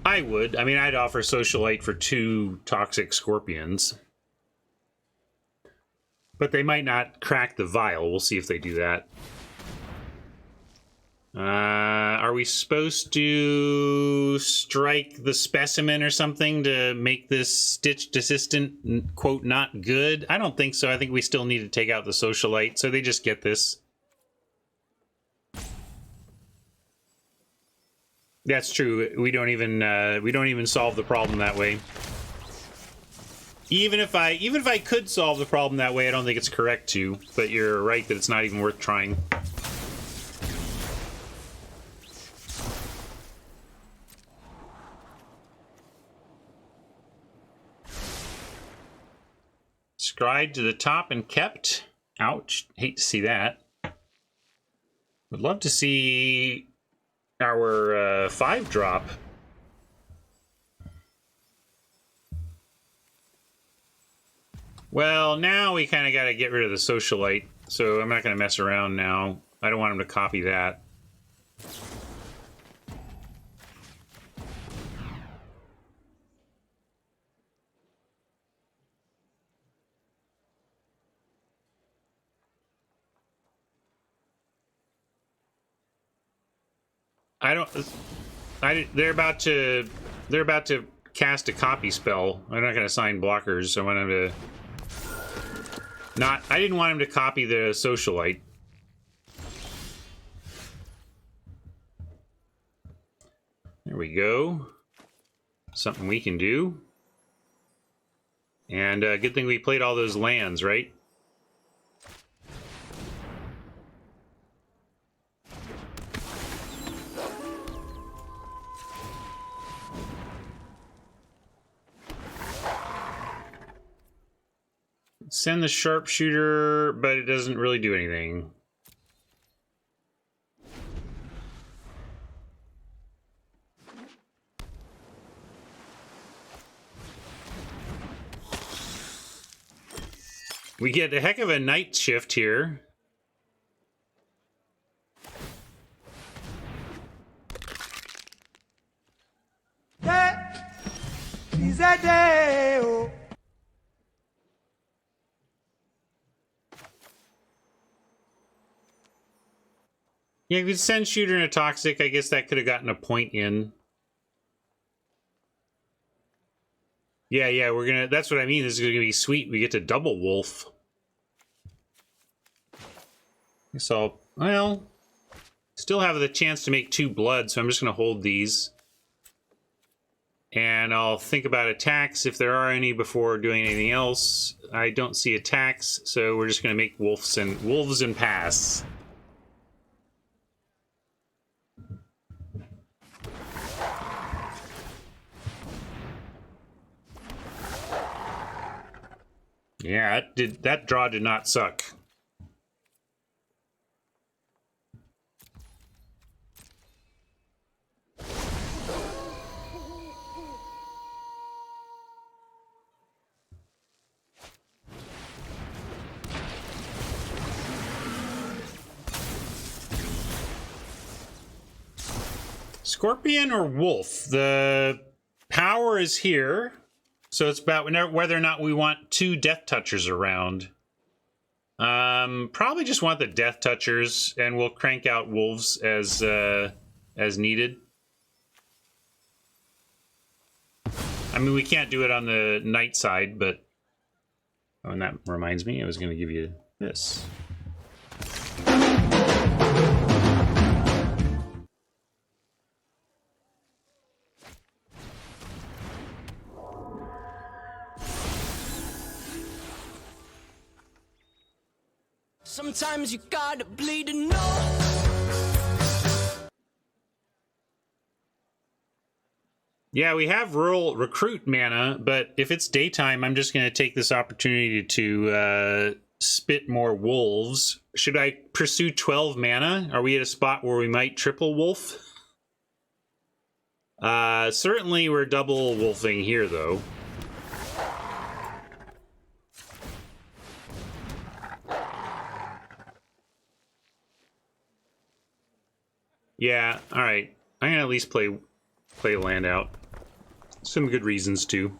I would. I mean, I'd offer Socialite for 2 Toxic Scorpions. But they might not crack the vial. We'll see if they do that. Are we supposed to strike the Specimen or something to make this Stitched Assistant, quote, not good? I don't think so. I think we still need to take out the Socialite, so they just get this. That's true. We don't even solve the problem that way. Even if I could solve the problem that way, I don't think it's correct to. But you're right that it's not even worth trying. Scried to the top and kept. Ouch. Hate to see that. Would love to see our 5-drop. Well, now we kind of got to get rid of the socialite, so I'm not going to mess around now. I don't want him to copy that. They're about to cast a copy spell. I'm not going to assign blockers. I want him to not. I didn't want him to copy the socialite. There we go. Something we can do. And good thing we played all those lands, right? Send the sharpshooter, but it doesn't really do anything. We get a heck of a night shift here. Yeah, if you send shooter and a toxic, I guess that could have gotten a point in. Yeah, we're gonna. That's what I mean. This is gonna be sweet. We get to double wolf. So, well, still have the chance to make 2 blood, so I'm just gonna hold these. And I'll think about attacks if there are any before doing anything else. I don't see attacks, so we're just gonna make wolves and pass. Yeah, that draw did not suck. Scorpion or wolf? The power is here. So it's about whether or not we want 2 death touchers around. Probably just want the death touchers, and we'll crank out wolves as needed. I mean, we can't do it on the night side, but oh, and that reminds me, I was going to give you this. Sometimes you gotta bleed to know. Yeah, we have rural recruit mana, but if it's daytime, I'm just going to take this opportunity to spit more wolves. Should I pursue 12 mana? Are we at a spot where we might triple wolf? Certainly we're double wolfing here, though. Yeah, all right. I'm gonna at least play land out. Some good reasons too.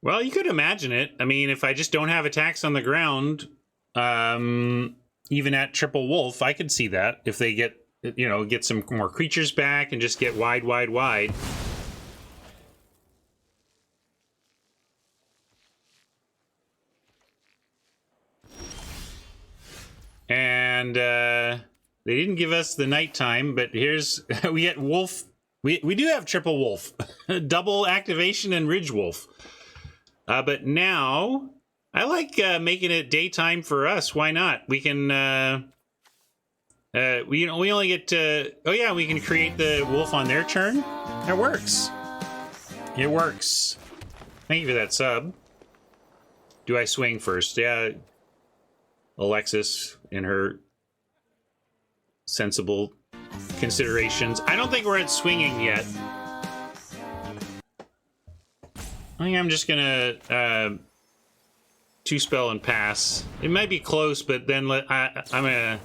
Well, you could imagine it. I mean, if I just don't have attacks on the ground, even at triple wolf, I could see that. If they get, you know, get some more creatures back and just get wide. And they didn't give us the nighttime, but here's we get wolf. We do have triple wolf, double activation and ridge wolf. But now I like making it daytime for us. Why not? We can we only get to, oh yeah, we can create the wolf on their turn. That works. It works. Thank you for that sub. Do I swing first? Yeah. Alexis in her sensible considerations. I don't think we're at swinging yet. I think I'm just gonna two spell and pass. It might be close, but then I'm gonna.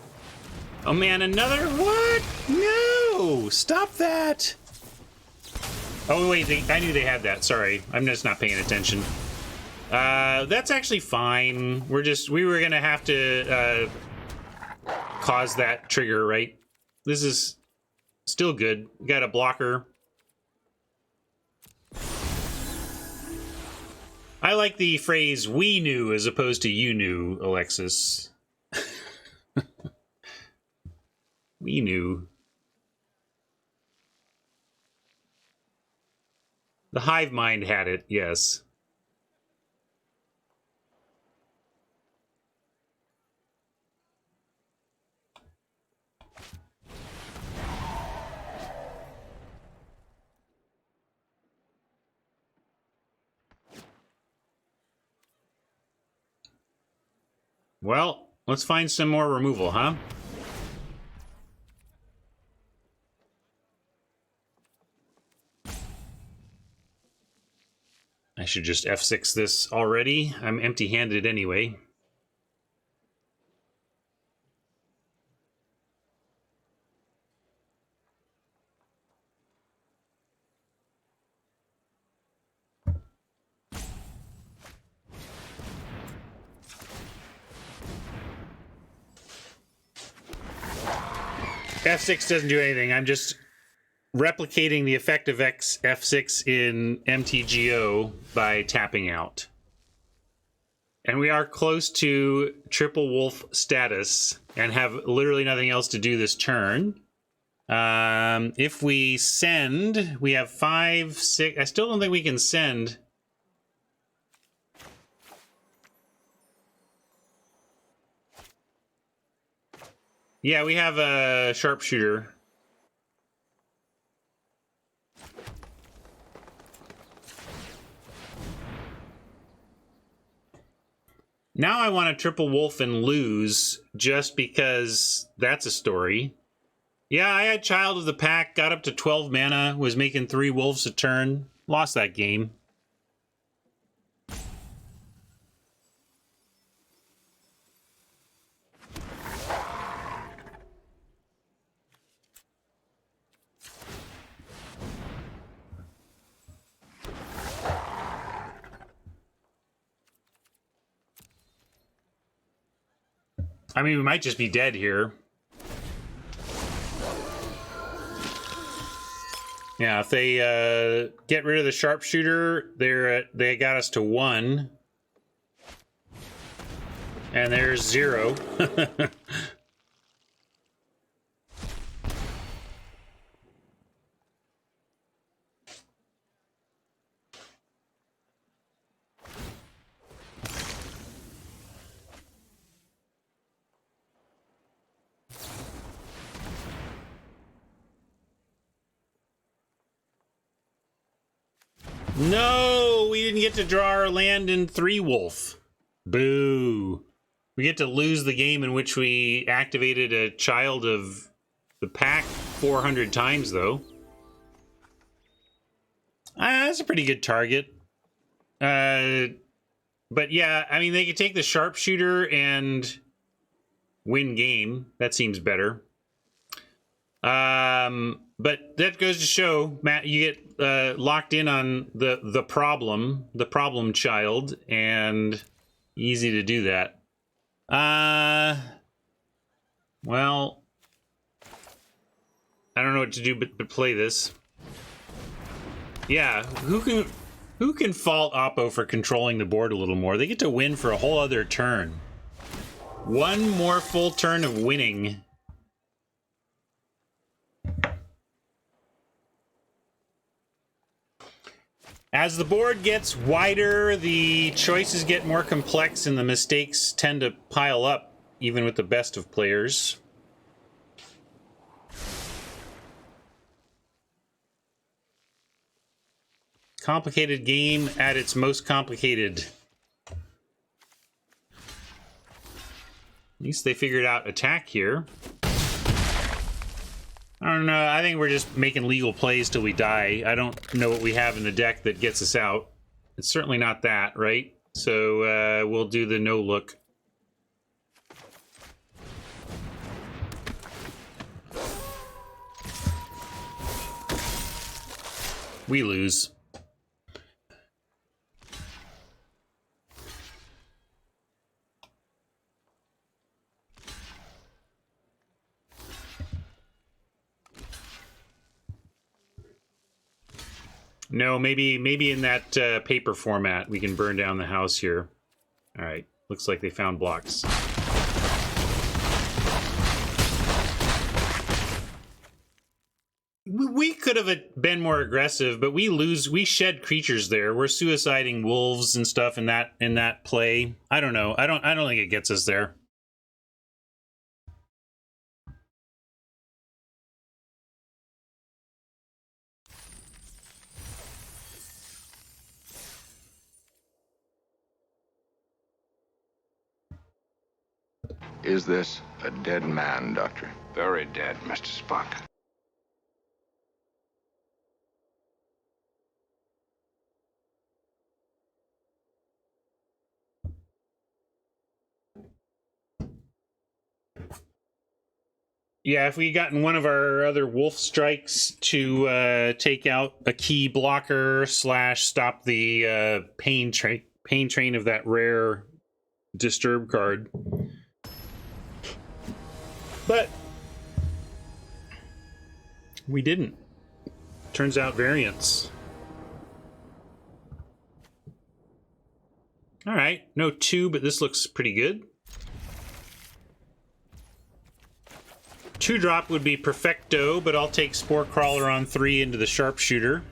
Oh man, another what? No! Stop that! Oh wait, I knew they had that. Sorry, I'm just not paying attention. That's actually fine. We were gonna have to cause that trigger, right? This is still good. We got a blocker. I like the phrase "we knew" as opposed to "you knew," Alexis. We knew. The hive mind had it, yes. Well, let's find some more removal, huh? I should just F6 this already. I'm empty-handed anyway. F6 doesn't do anything. I'm just replicating the effect of F6 in MTGO by tapping out. And we are close to triple wolf status and have literally nothing else to do this turn. If we send, we have 5, 6. I still don't think we can send. Yeah, we have a sharpshooter. Now I want to triple wolf and lose just because that's a story. Yeah, I had Child of the Pack, got up to 12 mana, was making 3 wolves a turn, lost that game. I mean, we might just be dead here. Yeah, if they get rid of the sharpshooter, they got us to 1. And there's 0. No, we didn't get to draw our land in 3 wolf. Boo. We get to lose the game in which we activated a Child of the Pack 400 times, though. That's a pretty good target. But yeah, I mean, they could take the sharpshooter and win game. That seems better. But that goes to show, Matt, you get locked in on the problem child, and easy to do that. Well, I don't know what to do but play this. Yeah, who can fault Oppo for controlling the board a little more? They get to win for a whole other turn. One more full turn of winning. As the board gets wider, the choices get more complex and the mistakes tend to pile up, even with the best of players. Complicated game at its most complicated. At least they figured out attack here. I don't know. I think we're just making legal plays till we die. I don't know what we have in the deck that gets us out. It's certainly not that, right? So we'll do the no look. We lose. No, maybe in that paper format we can burn down the house here. All right, looks like they found blocks. We could have been more aggressive, but we lose. We shed creatures there. We're suiciding wolves and stuff in that play. I don't know. I don't think it gets us there. Is this a dead man, Doctor? Very dead, Mr. Spock. Yeah, if we had gotten one of our other wolf strikes to take out a key blocker / stop the pain train of that rare disturb card. But we didn't. Turns out variance. All right, no 2, but this looks pretty good. 2-drop would be perfecto, but I'll take Spore Crawler on 3 into the Sharpshooter.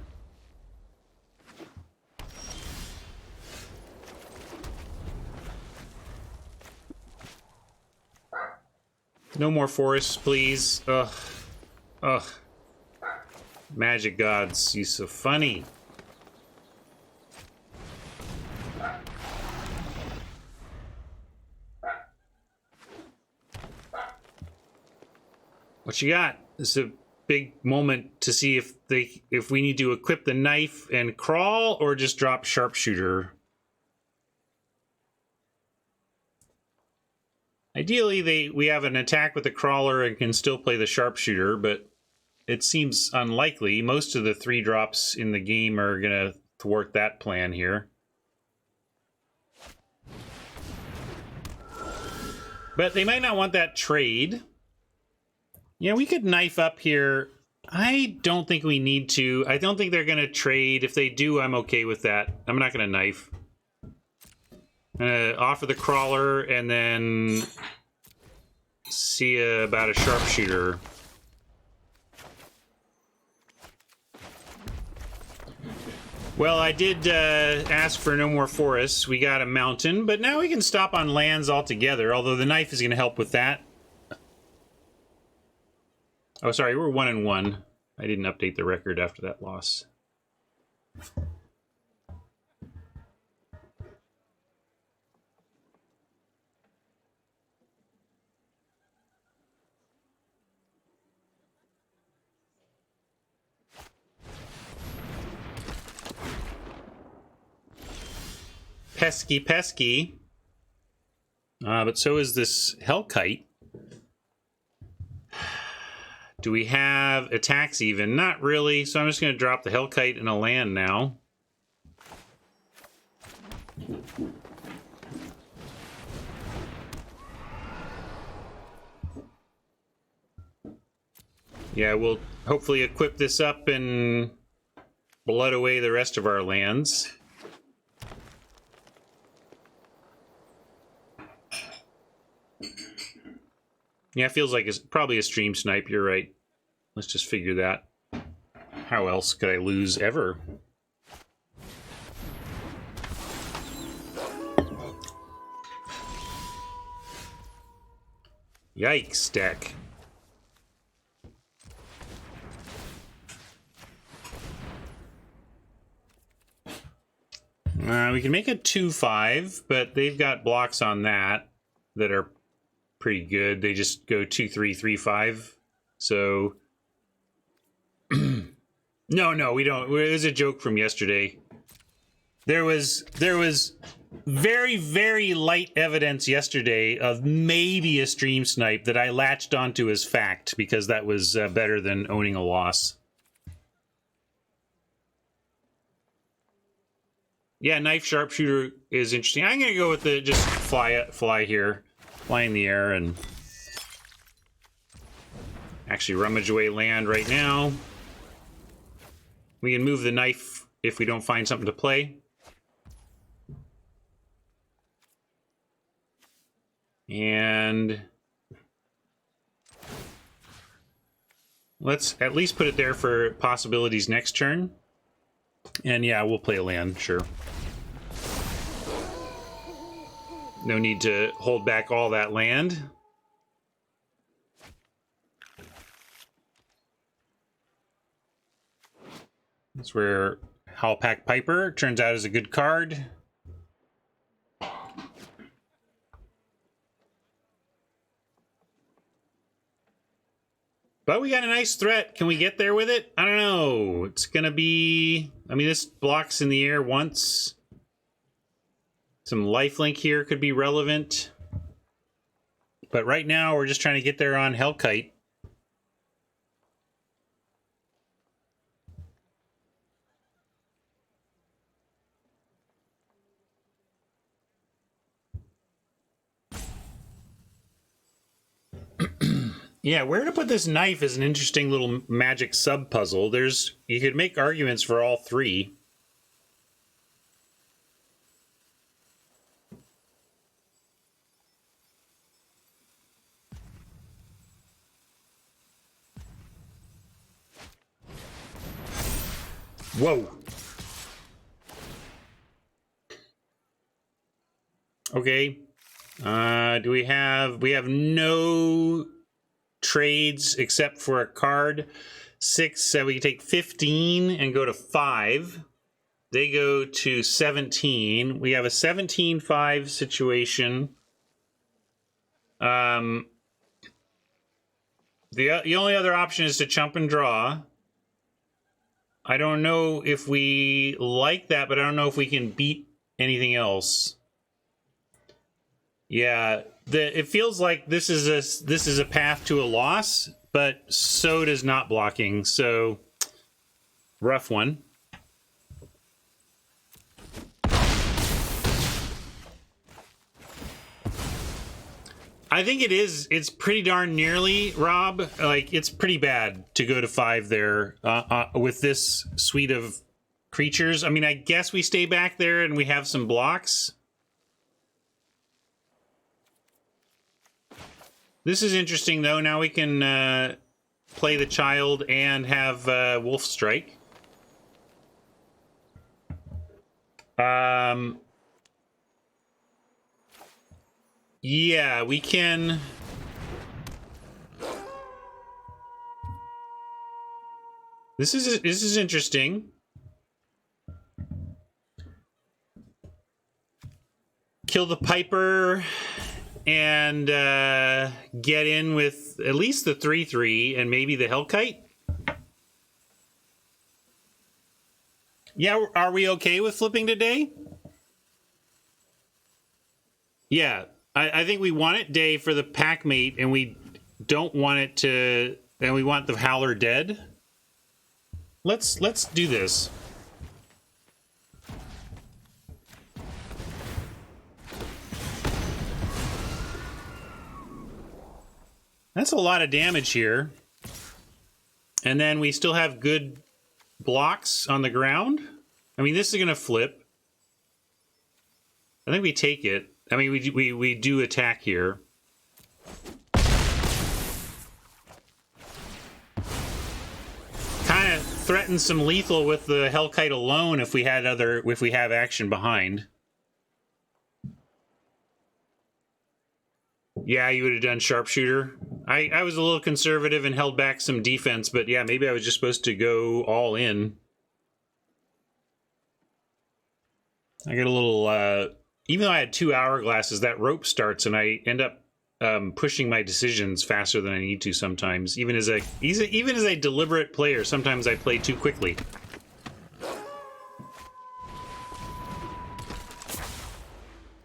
No more forests, please. Ugh. Ugh. Magic gods, you so funny. What you got? This is a big moment to see if we need to equip the knife and crawl or just drop Sharpshooter. Ideally, we have an attack with the crawler and can still play the Sharpshooter, but it seems unlikely. Most of the 3-drops in the game are gonna thwart that plan here. But they might not want that trade. Yeah, we could knife up here. I don't think we need to. I don't think they're going to trade. If they do, I'm okay with that. I'm not going to knife. I'm going to offer the crawler and then see about a Sharpshooter. Well, I did ask for no more forests. We got a mountain, but now we can stop on lands altogether, although the knife is going to help with that. Oh, sorry, we're 1-1. I didn't update the record after that loss. Pesky, pesky. But so is this Hellkite. Do we have attacks even? Not really, so I'm just going to drop the Hellkite in a land now. Yeah, we'll hopefully equip this up and blood away the rest of our lands. Yeah, it feels like it's probably a stream snipe, you're right. Let's just figure that. How else could I lose ever? Yikes, deck. We can make a 2/5, but they've got blocks on that are pretty good. They just go 2/3, 3/5. So no, we don't. It was a joke from yesterday. There was very, very light evidence yesterday of maybe a stream snipe that I latched onto as fact because that was better than owning a loss. Yeah, knife sharpshooter is interesting. I'm gonna go with the just fly here, fly in the air, and actually rummage away land right now. We can move the knife if we don't find something to play. And let's at least put it there for possibilities next turn. And yeah, we'll play a land, sure. No need to hold back all that land. That's where Howlpack Piper turns out as a good card. But we got a nice threat. Can we get there with it? I don't know. It's gonna be... I mean, this blocks in the air once. Some lifelink here could be relevant. But right now, we're just trying to get there on Hellkite. Yeah, where to put this knife is an interesting little magic sub-puzzle. You could make arguments for all three. Whoa. Okay. We have no trades except for a card. 6, so we can take 15 and go to 5. They go to 17. We have a 17-5 situation. The only other option is to chump and draw. I don't know if we like that, but I don't know if we can beat anything else. Yeah, it feels like this is a path to a loss, but so does not blocking. So rough one. I think it is. It's pretty darn nearly, Rob. Like, it's pretty bad to go to 5 there with this suite of creatures. I mean, I guess we stay back there and we have some blocks. This is interesting, though. Now we can play the child and have Wolf Strike. Yeah, we can... This is interesting. Kill the Piper and get in with at least the 3/3 and maybe the Hellkite. Yeah, are we okay with flipping today? Yeah, I think we want it day for the Packmate, and we don't want it to... And we want the Howler dead. Let's do this. That's a lot of damage here. And then we still have good blocks on the ground. I mean, this is going to flip. I think we take it. I mean, we do attack here. Kind of threatens some lethal with the Hellkite alone if we have action behind. Yeah, you would have done sharpshooter. I was a little conservative and held back some defense, but yeah, maybe I was just supposed to go all in. I get a little, even though I had 2 hourglasses, that rope starts and I end up pushing my decisions faster than I need to sometimes. Even as a deliberate player, sometimes I play too quickly.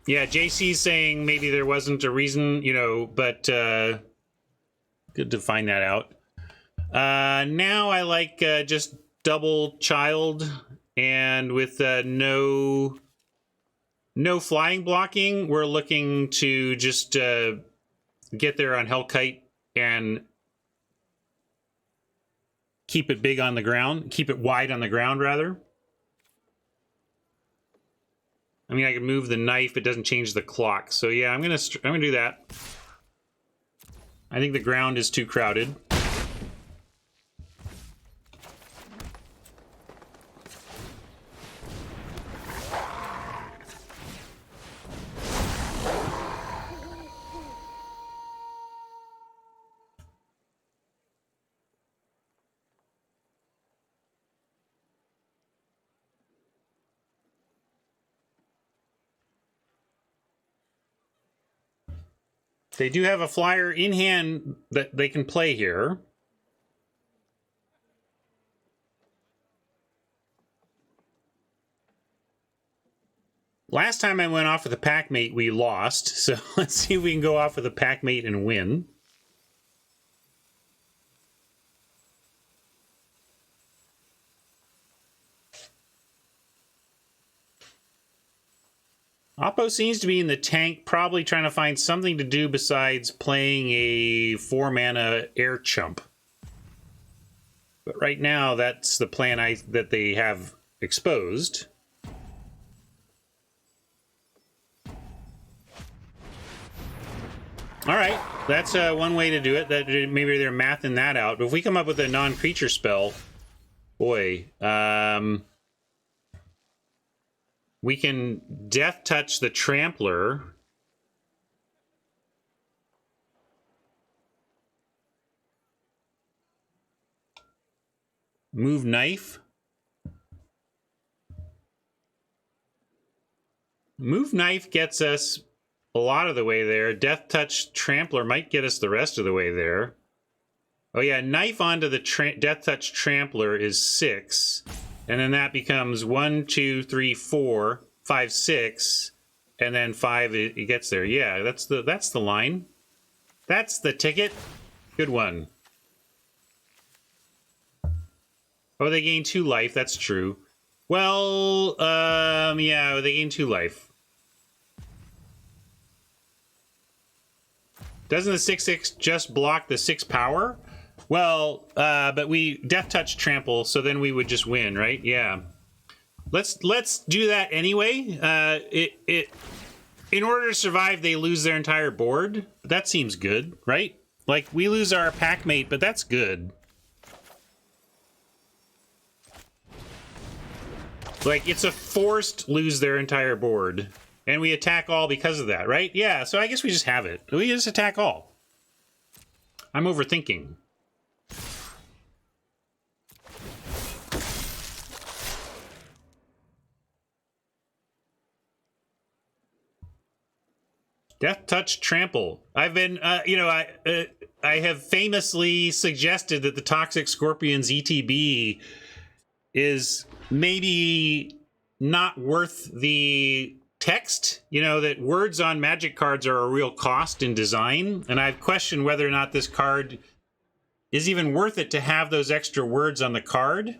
Yeah, JC's saying maybe there wasn't a reason, you know, but good to find that out. Now I like just double child and with no flying blocking. We're looking to just get there on Hellkite and keep it big on the ground, keep it wide on the ground rather. I mean, I can move the knife, it doesn't change the clock. So yeah, I'm gonna do that. I think the ground is too crowded. They do have a flyer in hand that they can play here. Last time I went off with a pack mate, we lost. So let's see if we can go off with a pack mate and win. Oppo seems to be in the tank, probably trying to find something to do besides playing a 4-mana air chump. But right now, that's the plan that they have exposed. All right, that's one way to do it. That maybe they're mathing that out. But if we come up with a non-creature spell, boy, we can Death Touch the Trampler. Move Knife. Move Knife gets us a lot of the way there. Death Touch Trampler might get us the rest of the way there. Oh yeah, Knife onto the Death Touch Trampler is 6. And then that becomes 1, 2, 3, 4, 5, 6, and then 5 it gets there. Yeah, that's the line. That's the ticket. Good one. Oh, they gain 2 life. That's true. Well, yeah, they gain 2 life. Doesn't the 6/6 just block the 6 power? Well, but we Death Touch Trample, so then we would just win, right? Yeah. Let's do that anyway. In order to survive, they lose their entire board. That seems good, right? Like, we lose our pack mate, but that's good. Like, it's a forced lose their entire board. And we attack all because of that, right? Yeah, so I guess we just have it. We just attack all. I'm overthinking. Death Touch Trample. I've been, you know, I have famously suggested that the Toxic Scorpion's ETB is maybe not worth the text. You know, that words on Magic cards are a real cost in design, and I've questioned whether or not this card is even worth it to have those extra words on the card.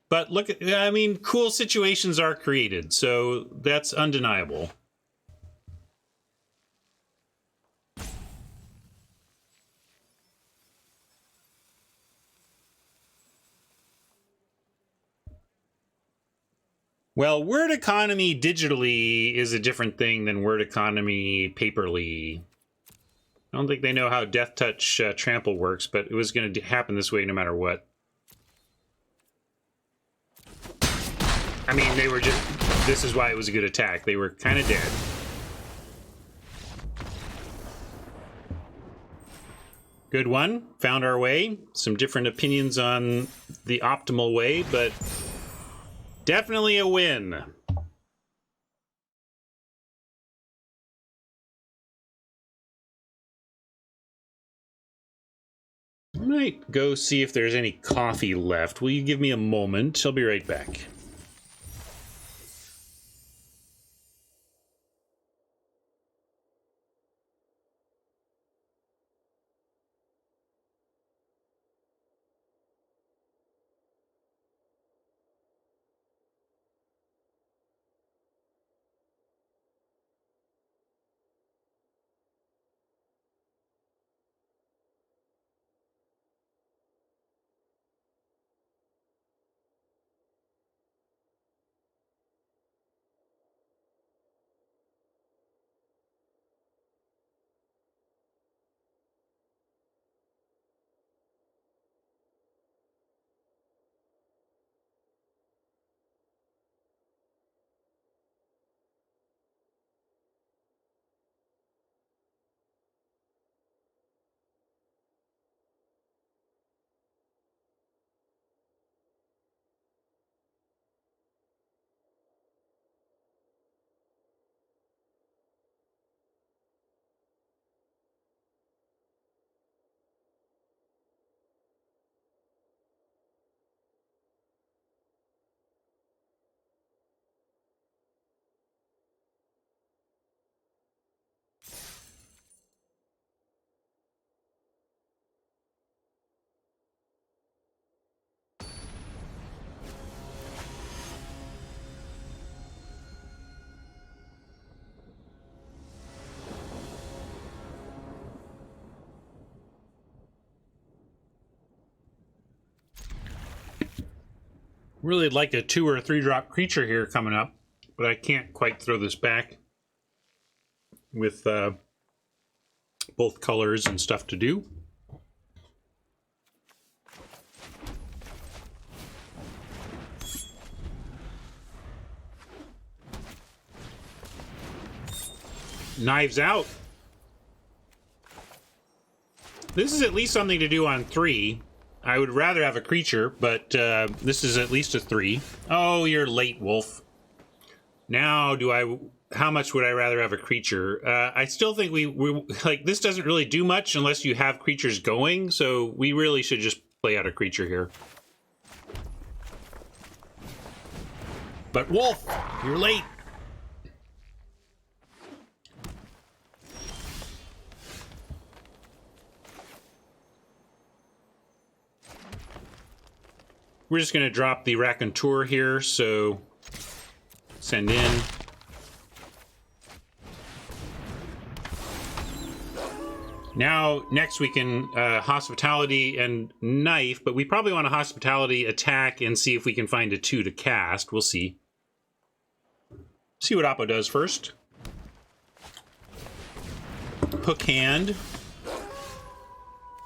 But look, I mean, cool situations are created, so that's undeniable. Well, word economy digitally is a different thing than word economy paperly. I don't think they know how Death Touch Trample works, but it was going to happen this way no matter what. I mean, they were just... This is why it was a good attack. They were kind of dead. Good one. Found our way. Some different opinions on the optimal way, but... definitely a win. might go see if there's any coffee left. Will you give me a moment? I'll be right back. Really like a 2 or 3 drop creature here coming up, but I can't quite throw this back with both colors and stuff to do. Knives Out. This is at least something to do on 3. I would rather have a creature, but this is at least a 3. Oh, you're late, Wolf. Now, how much would I rather have a creature? I still think we like, this doesn't really do much unless you have creatures going, so we really should just play out a creature here. But Wolf, you're late. We're just going to drop the Raconteur here, so send in. Now, next we can Hospitality and Knife, but we probably want to Hospitality, attack, and see if we can find a 2 to cast. We'll see. See what Oppo does first. Hook Hand.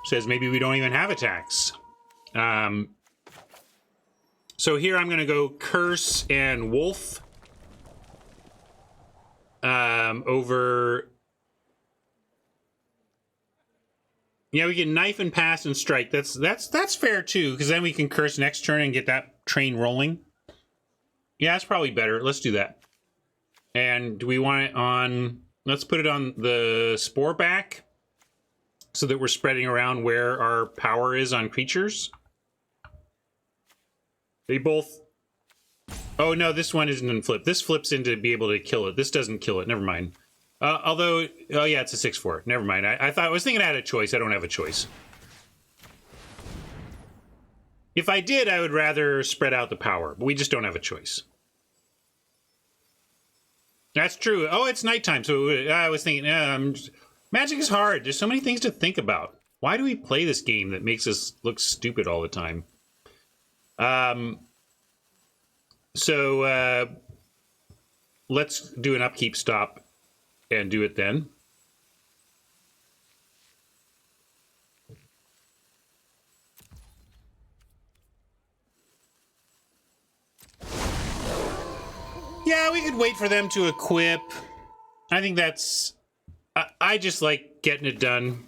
Says maybe we don't even have attacks. So here I'm going to go Curse and Wolf over... Yeah, we can Knife and Pass and Strike. That's fair too, because then we can Curse next turn and get that train rolling. Yeah, that's probably better. Let's do that. And do we want it on... Let's put it on the Spore back so that we're spreading around where our power is on creatures. They both... Oh, no, this one isn't in flip. This flips into be able to kill it. This doesn't kill it. Never mind. Although... Oh, yeah, it's a 6/4. Never mind. I was thinking I had a choice. I don't have a choice. If I did, I would rather spread out the power. But we just don't have a choice. That's true. Oh, it's nighttime. So I was thinking... Magic is hard. There's so many things to think about. Why do we play this game that makes us look stupid all the time? So let's do an upkeep stop and do it then. Yeah, we could wait for them to equip. I think that's... I just like getting it done.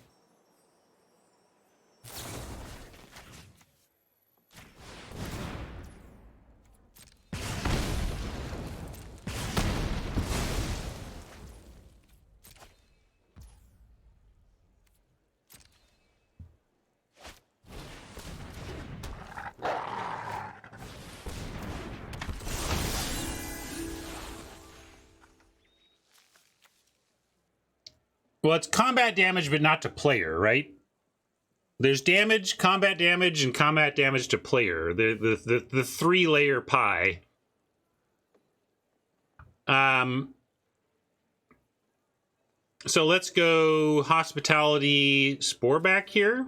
Well, it's combat damage, but not to player, right? There's damage, combat damage, and combat damage to player. The 3-layer pie. So let's go Hospitality Spore back here.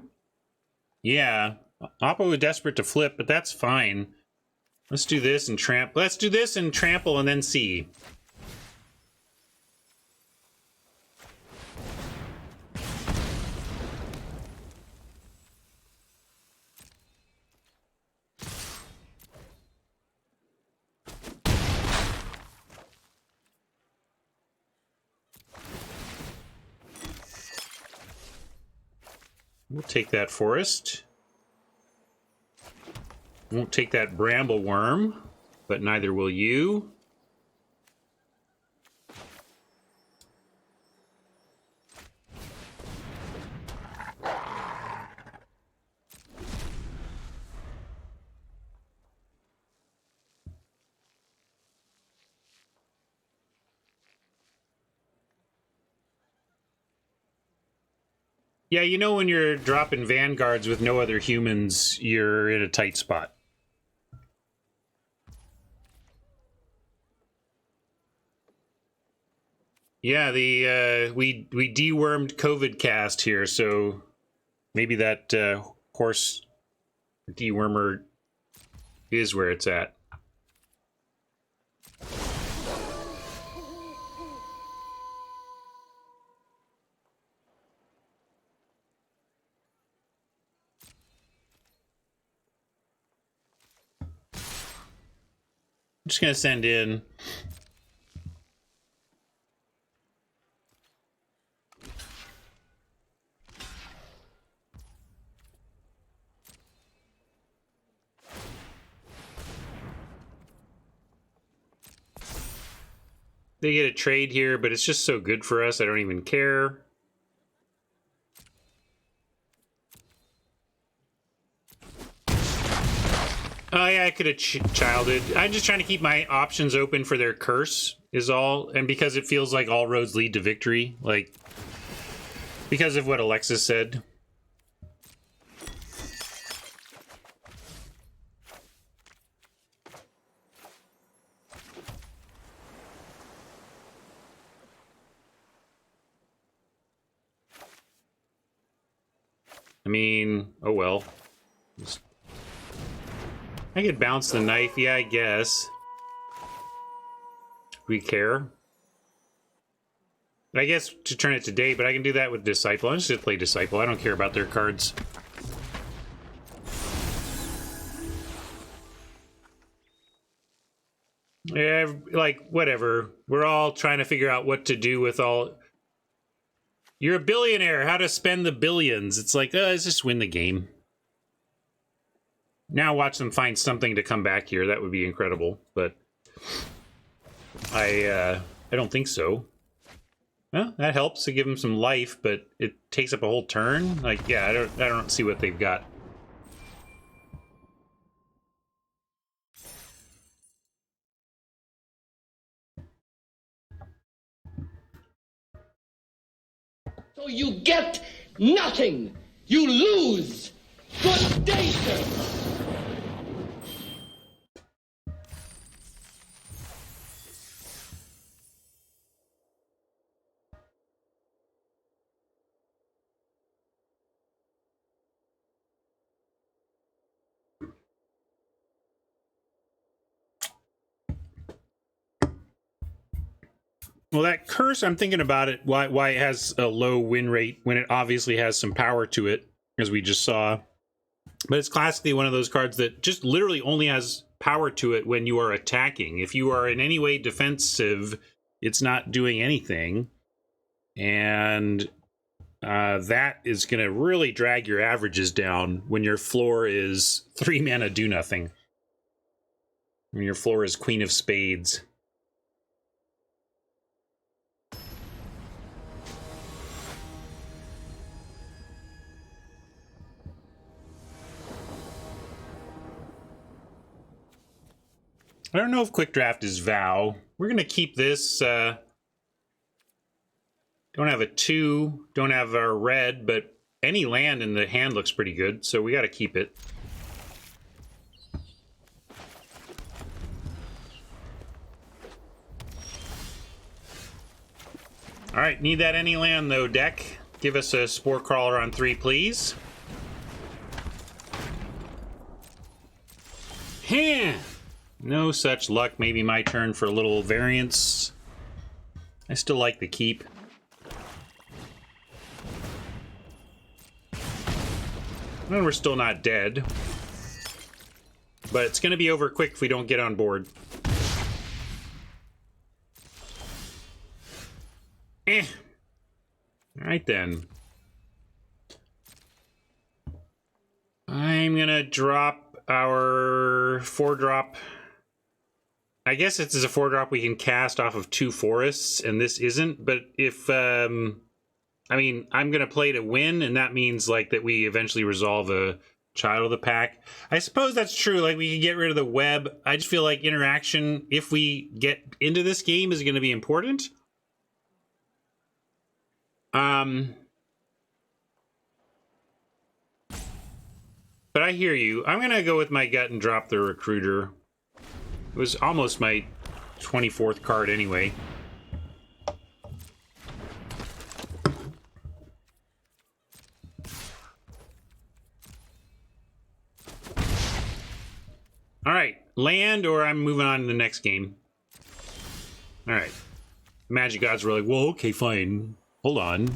Yeah, Oppo is desperate to flip, but that's fine. Let's do this and trample. Let's do this and trample and then see. We'll take that forest. Won't take that bramble worm, but neither will you. Yeah, you know when you're dropping vanguards with no other humans, you're in a tight spot. Yeah, we dewormed COVID cast here, so maybe that horse dewormer is where it's at. I'm just gonna send in. They get a trade here, but it's just so good for us, I don't even care. Oh yeah, I could have childed. I'm just trying to keep my options open for their curse, is all. And because it feels like all roads lead to victory. Like, because of what Alexis said. I mean, oh well. I could bounce the knife, yeah, I guess. We care. I guess to turn it today, but I can do that with Disciple. I'm just gonna play Disciple. I don't care about their cards. Yeah, like, whatever. We're all trying to figure out what to do with all... You're a billionaire, how to spend the billions. It's like, let's just win the game. Now watch them find something to come back here. That would be incredible, but I don't think so. Well, that helps to give them some life, but it takes up a whole turn. Like, yeah, I don't see what they've got. So you get nothing. You lose. Good day, sir. Well, that curse, I'm thinking about it, why it has a low win rate when it obviously has some power to it, as we just saw. But it's classically one of those cards that just literally only has power to it when you are attacking. If you are in any way defensive, it's not doing anything. And that is going to really drag your averages down when your floor is 3 mana do nothing. When your floor is Queen of Spades. I don't know if Quick Draft is VOW. We're going to keep this. Don't have a 2, don't have a red, but any land in the hand looks pretty good, so we got to keep it. All right, need that any land though, deck. Give us a Spore Crawler on 3, please. No such luck. Maybe my turn for a little variance. I still like the keep. And we're still not dead. But it's going to be over quick if we don't get on board. Alright then. I'm going to drop our 4-drop. I guess it's a 4-drop we can cast off of 2 forests, and this isn't. But if, I mean, I'm going to play to win, and that means, like, that we eventually resolve a child of the pack. I suppose that's true. Like, we can get rid of the web. I just feel like interaction, if we get into this game, is going to be important. But I hear you. I'm going to go with my gut and drop the Recruiter. It was almost my 24th card anyway. All right, land, or I'm moving on to the next game. All right. Magic gods were like, well, okay, fine. Hold on.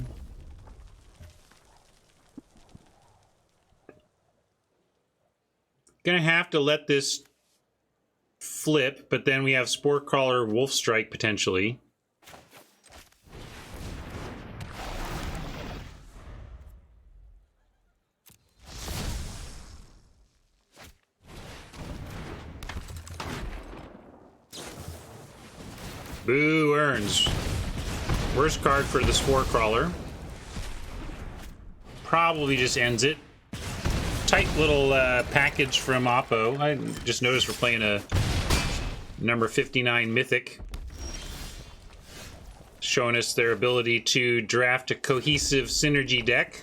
Gonna have to let this flip, but then we have Spore Crawler, Wolf Strike potentially. Boo earns. Worst card for the Spore Crawler. Probably just ends it. Tight little package from Oppo. I just noticed we're playing a number 59 Mythic. Showing us their ability to draft a cohesive synergy deck.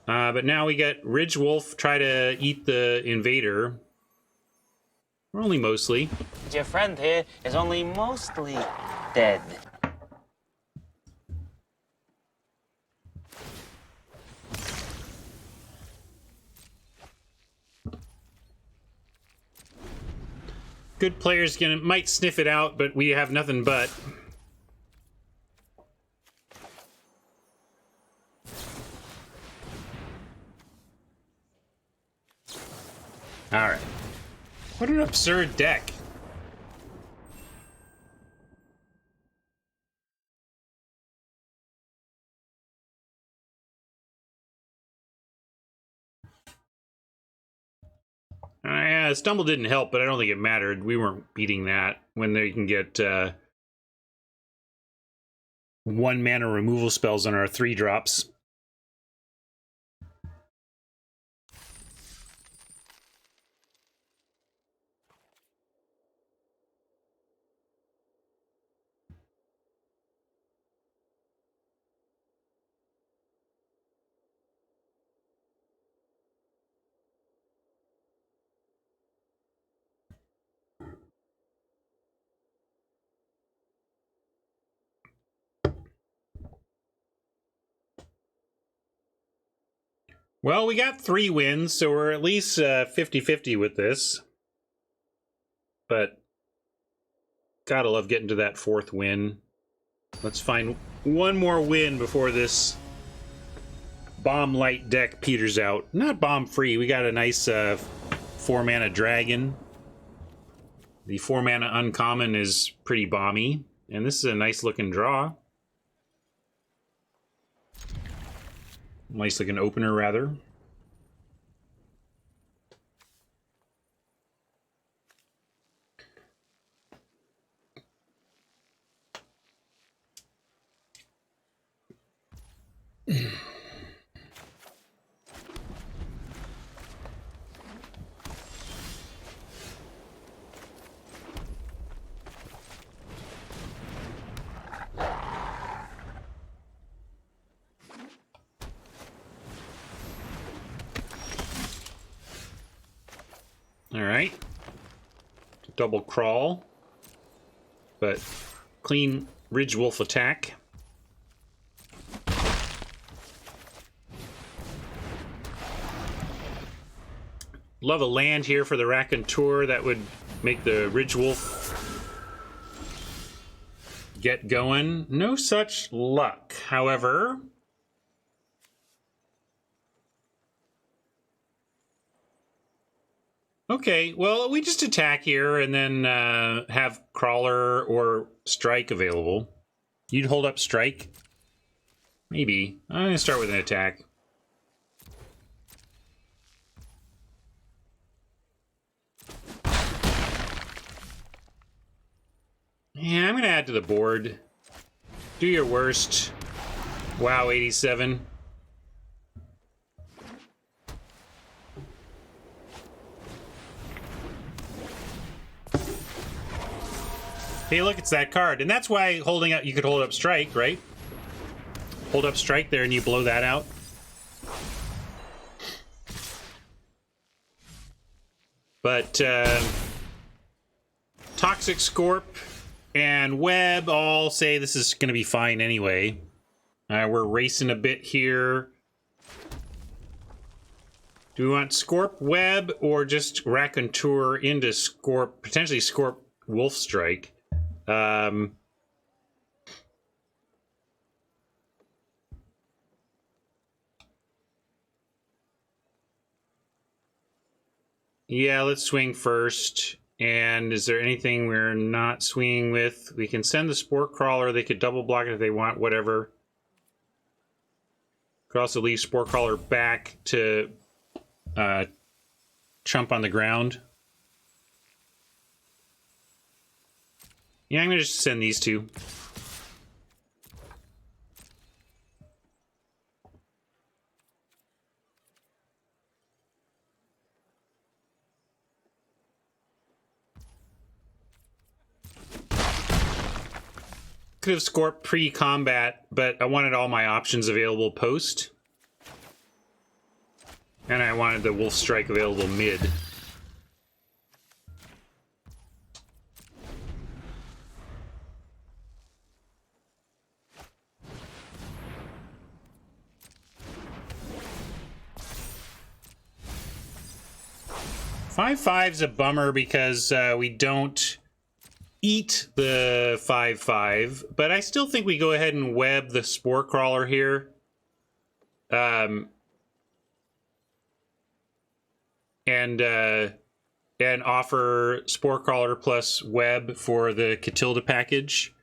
But now we got Ridge Wolf try to eat the Invader. Or only mostly. Your friend here is only mostly dead. Good players might sniff it out, but we have nothing but. All right. What an absurd deck. Yeah, Stumble didn't help, but I don't think it mattered. We weren't beating that when they can get 1 mana removal spells on our 3-drops. Well, we got 3 wins, so we're at least 50-50 with this. But gotta love getting to that 4th win. Let's find one more win before this bomb light deck peters out. Not bomb free. We got a nice 4-mana dragon. The 4-mana uncommon is pretty bomby, and this is a nice looking draw. Nice looking opener, rather. All right. Double crawl. But clean Ridge Wolf attack. Love a land here for the Raconteur. That would make the Ridge Wolf get going. No such luck, however. Okay, well, we just attack here and then have Crawler or Strike available. You'd hold up Strike? Maybe. I'm going to start with an attack. Yeah, I'm going to add to the board. Do your worst. WoW 87. Hey, look, it's that card. And that's why holding up, you could hold up Strike, right? Hold up Strike there and you blow that out. But Toxic Scorp and Web all say this is going to be fine anyway. We're racing a bit here. Do we want Scorp Web or just Raconteur into Scorp, potentially Scorp Wolf Strike? Yeah, let's swing first. And is there anything we're not swinging with? We can send the Spore Crawler. They could double block it if they want, whatever. Could also leave Spore Crawler back to chump on the ground. Yeah, I'm going to just send these two. Could have Scorp pre-combat, but I wanted all my options available post. And I wanted the Wolf Strike available mid. Five's a bummer because we don't eat the 5/5, but I still think we go ahead and web the Spore Crawler here. And offer Spore Crawler plus web for the Catilda package.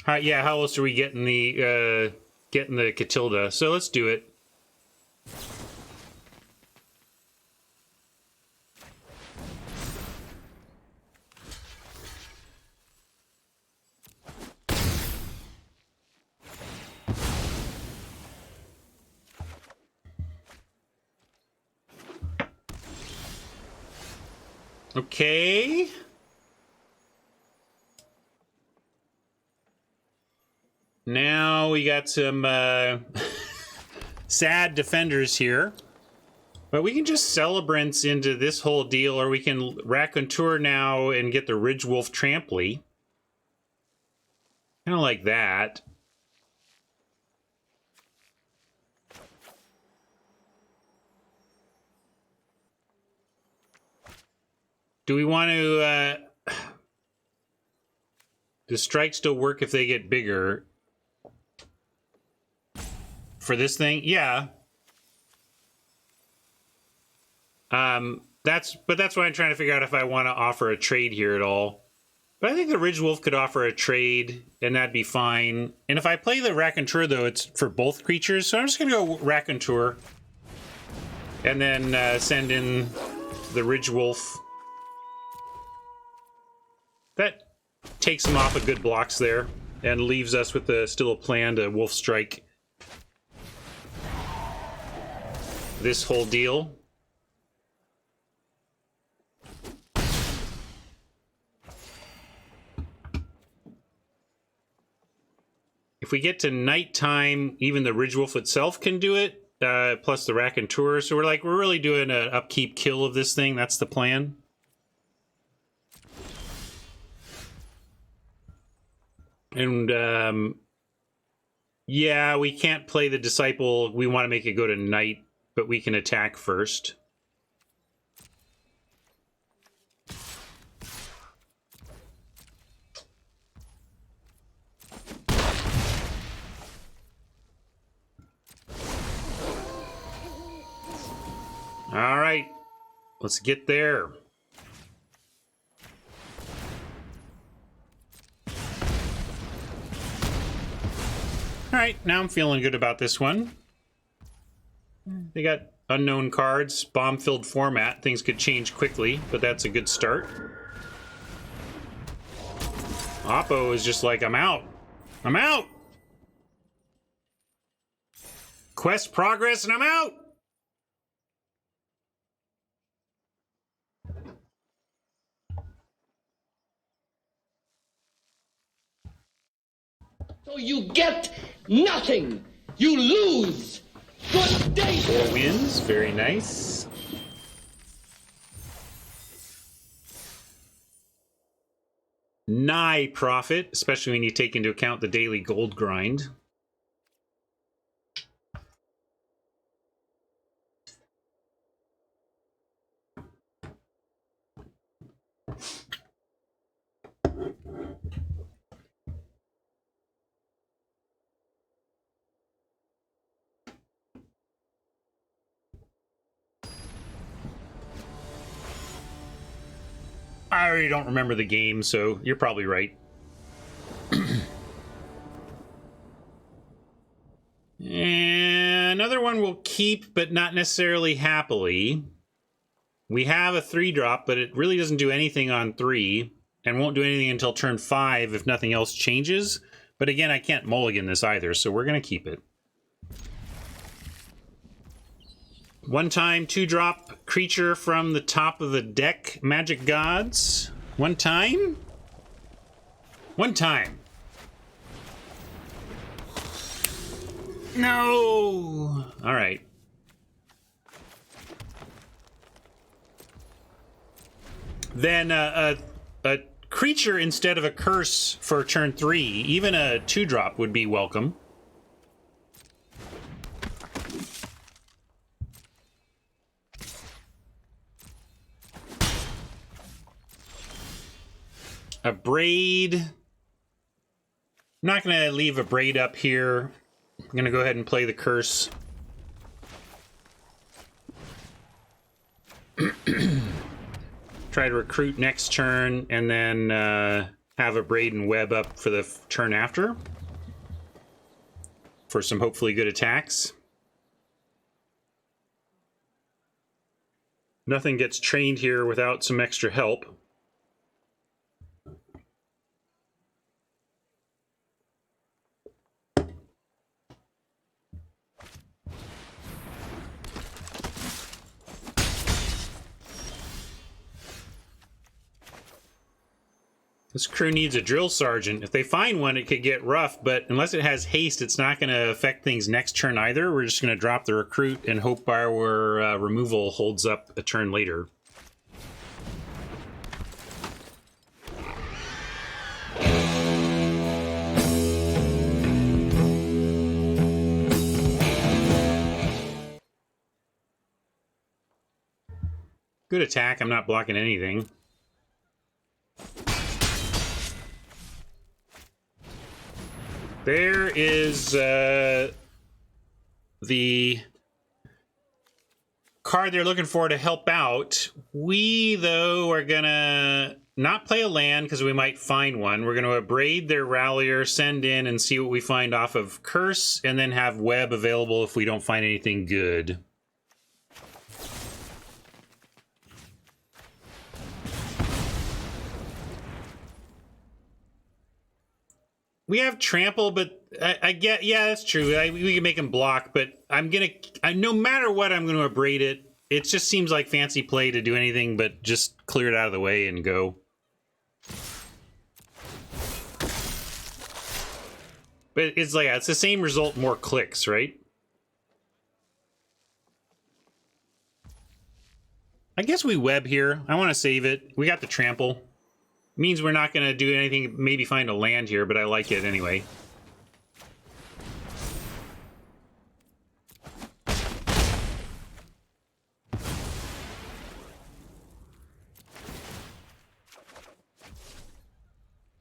Yeah, how else are we getting the Catilda? So let's do it. Okay. Now we got some sad defenders here. But we can just Celebrants into this whole deal, or we can Raconteur now and get the Ridge Wolf Trampley. Kind of like that. Do we want to... does Strike still work if they get bigger? For this thing? Yeah. That's why I'm trying to figure out if I want to offer a trade here at all. But I think the Ridge Wolf could offer a trade, and that'd be fine. And if I play the Raconteur, though, it's for both creatures. So I'm just going to go Raconteur. And then send in the Ridge Wolf. That takes them off of good blocks there and leaves us with still a plan to Wolf Strike this whole deal. If we get to nighttime, even the Ridge Wolf itself can do it. plus the Raconteur. So we're really doing an upkeep kill of this thing. That's the plan. And yeah, we can't play the Disciple. We want to make it go to Knight, but we can attack first. All right, let's get there. All right, now I'm feeling good about this one. They got unknown cards, bomb-filled format. Things could change quickly, but that's a good start. Oppo is just like, I'm out. I'm out. Quest progress, and I'm out. So you get nothing. You lose. Good day, sir. 4 wins, very nice. Nigh profit, especially when you take into account the daily gold grind. I already don't remember the game, so you're probably right. And another one we'll keep, but not necessarily happily. We have a 3-drop, but it really doesn't do anything on 3, and won't do anything until turn 5 if nothing else changes. But again, I can't mulligan this either, so we're going to keep it. 1-time 2-drop creature from the top of the deck, Magic Gods. 1 time? 1 time. No! Alright. Then a creature instead of a curse for turn 3. Even a 2-drop would be welcome. A braid. I'm not going to leave a braid up here. I'm going to go ahead and play the curse. Try to recruit next turn, and then have a braid and web up for the turn after. For some hopefully good attacks. Nothing gets trained here without some extra help. This crew needs a drill sergeant. If they find one, it could get rough, but unless it has haste, it's not going to affect things next turn either. We're just going to drop the recruit and hope our removal holds up a turn later. Good attack. I'm not blocking anything. There is the card they're looking for to help out. We, though, are going to not play a land because we might find one. We're going to abrade their Rallier, send in, and see what we find off of Curse, and then have Web available if we don't find anything good. We have Trample, but I get, yeah, that's true. We can make him block, but no matter what, I'm gonna abrade it. It just seems like fancy play to do anything but just clear it out of the way and go. But it's like, it's the same result, more clicks, right? I guess we web here. I want to save it. We got the trample. Means we're not going to do anything, maybe find a land here, but I like it anyway.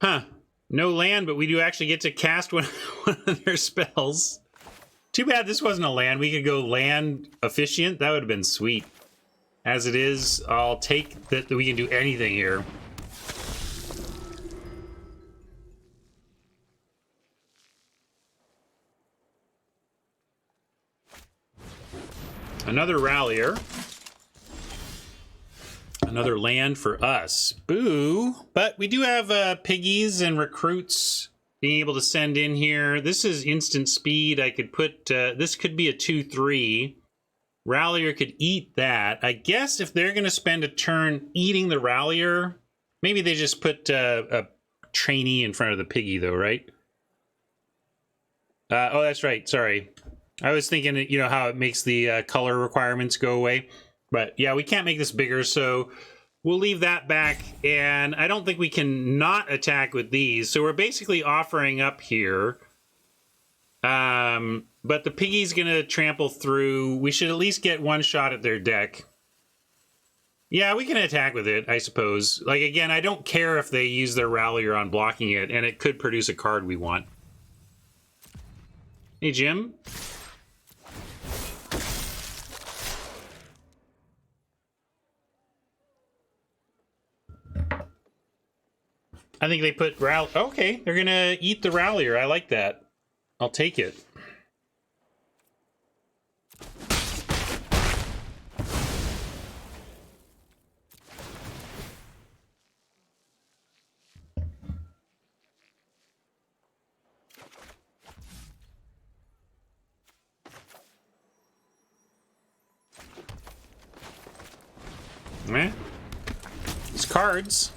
Huh. No land, but we do actually get to cast one of their spells. Too bad this wasn't a land. We could go land efficient. That would have been sweet. As it is, I'll take that we can do anything here. Another Rallier. Another land for us. Boo. But we do have piggies and recruits being able to send in here. This is instant speed. I could put... this could be a 2-3. Rallier could eat that. I guess if they're going to spend a turn eating the Rallier, maybe they just put a trainee in front of the piggy, though, right? Oh, that's right. Sorry. I was thinking, you know, how it makes the color requirements go away. But yeah, we can't make this bigger, so we'll leave that back. And I don't think we can not attack with these. So we're basically offering up here. But the piggy's going to trample through. We should at least get one shot at their deck. Yeah, we can attack with it, I suppose. Like, again, I don't care if they use their Rallier on blocking it, and it could produce a card we want. Hey, Jim. I think they put okay, they're gonna eat the Rallier. I like that. I'll take it. Eh? It's cards.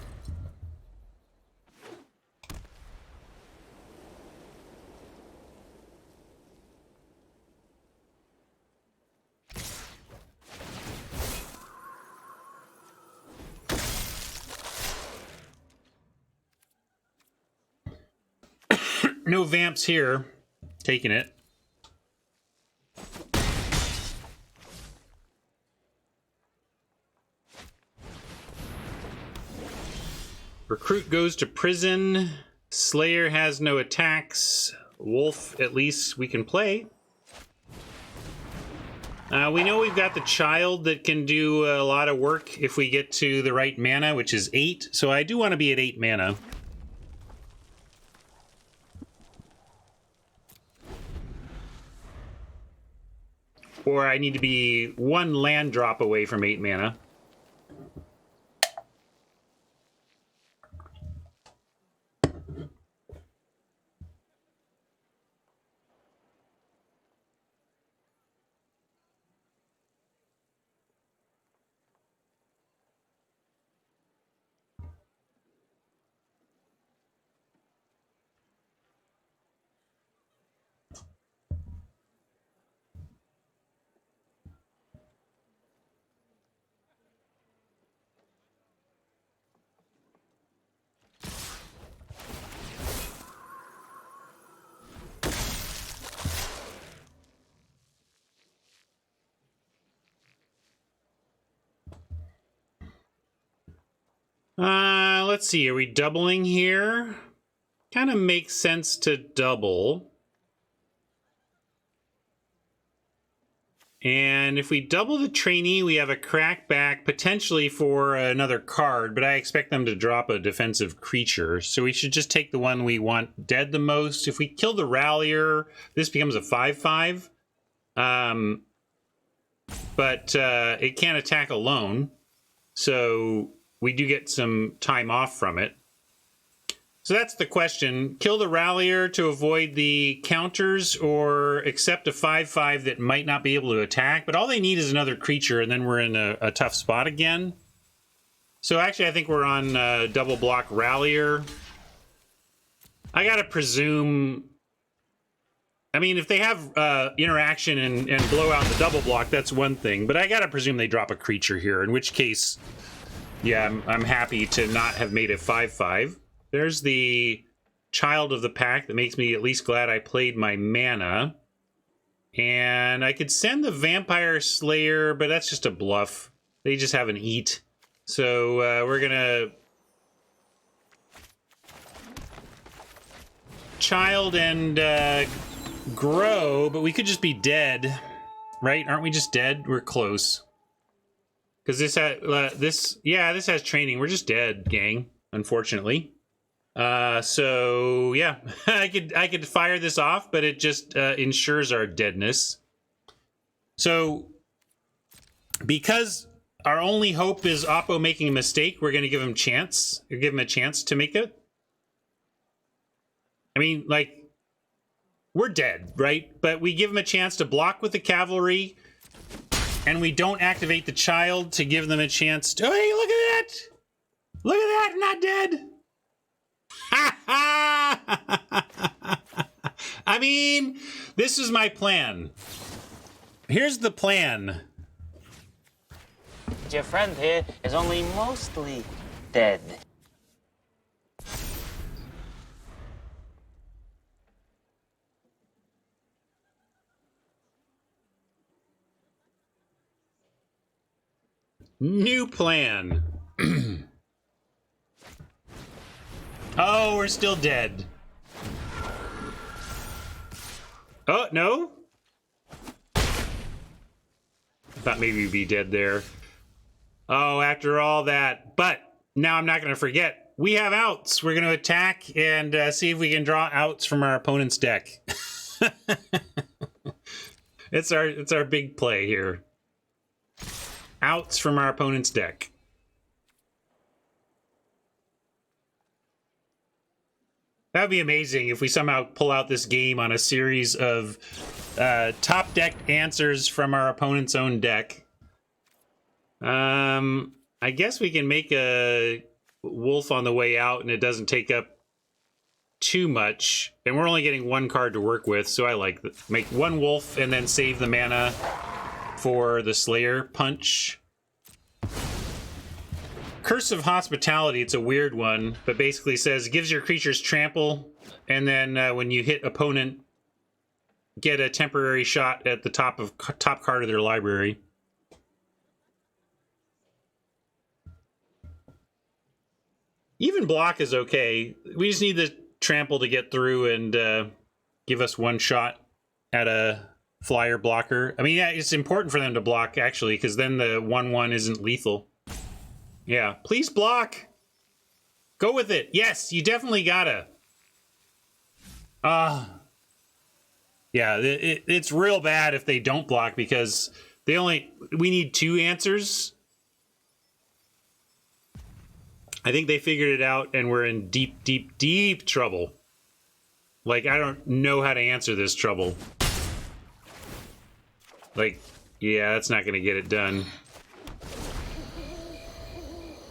No vamps here. Taking it. Recruit goes to prison. Slayer has no attacks. Wolf, at least we can play. We know we've got the child that can do a lot of work if we get to the right mana, which is 8. So I do want to be at 8 mana. Or I need to be 1 land drop away from 8 mana. Let's see, are we doubling here? Kind of makes sense to double. And if we double the trainee, we have a crackback potentially for another card, but I expect them to drop a defensive creature. So we should just take the one we want dead the most. If we kill the Rallier, this becomes a 5/5. But it can't attack alone. So we do get some time off from it. So that's the question. Kill the Rallier to avoid the counters or accept a 5/5 that might not be able to attack. But all they need is another creature and then we're in a tough spot again. So actually I think we're on double block Rallier. I gotta presume I mean, if they have interaction and blow out the double block, that's one thing. But I gotta presume they drop a creature here, in which case, yeah, I'm happy to not have made a 5/5. There's the Child of the Pack that makes me at least glad I played my mana. And I could send the Vampire Slayer, but that's just a bluff. They just have an eat. So we're gonna Child and grow, but we could just be dead, right? Aren't we just dead? We're close. Because this has training. We're just dead, gang. Unfortunately. So yeah, I could fire this off, but it just ensures our deadness. So because our only hope is Oppo making a mistake, we're gonna give him a chance to make it. I mean, like, we're dead, right? But we give him a chance to block with the cavalry, and we don't activate the child to give them a chance to. Oh, hey, look at that! Look at that! I'm not dead. I mean, this is my plan. Here's the plan. Your friend here is only mostly dead. New plan. Oh, we're still dead. Oh, no? I thought maybe we'd be dead there. Oh, after all that. But now I'm not going to forget. We have outs. We're going to attack and see if we can draw outs from our opponent's deck. It's our big play here. Outs from our opponent's deck. That would be amazing if we somehow pull out this game on a series of top deck answers from our opponent's own deck. I guess we can make a wolf on the way out and it doesn't take up too much. And we're only getting one card to work with, so I like that. Make one wolf and then save the mana for the Slayer punch. Curse of Hospitality, it's a weird one, but basically says gives your creatures trample, and then when you hit opponent, get a temporary shot at the top card of their library. Even block is okay. We just need the trample to get through and give us one shot at a flyer blocker. I mean, yeah, it's important for them to block, actually, because then the 1/1 isn't lethal. Yeah, please block. Go with it. Yes, you definitely gotta. Yeah, it's real bad if they don't block because we need 2 answers. I think they figured it out and we're in deep, deep, deep trouble. Like, I don't know how to answer this trouble. Like, yeah, that's not gonna get it done.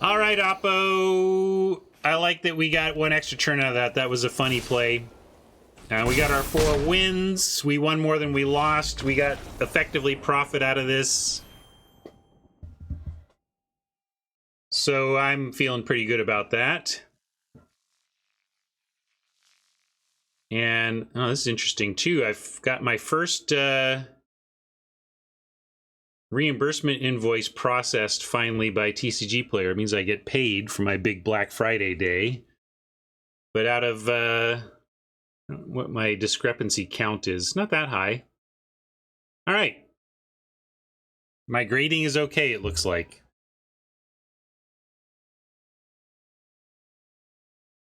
All right, Oppo. I like that we got 1 extra turn out of that. That was a funny play. We got our 4 wins. We won more than we lost. We got effectively profit out of this. So I'm feeling pretty good about that. And oh, this is interesting too. I've got my first reimbursement invoice processed finally by TCG Player. It means I get paid for my big Black Friday day. But out of what my discrepancy count is, not that high. All right. My grading is okay, it looks like.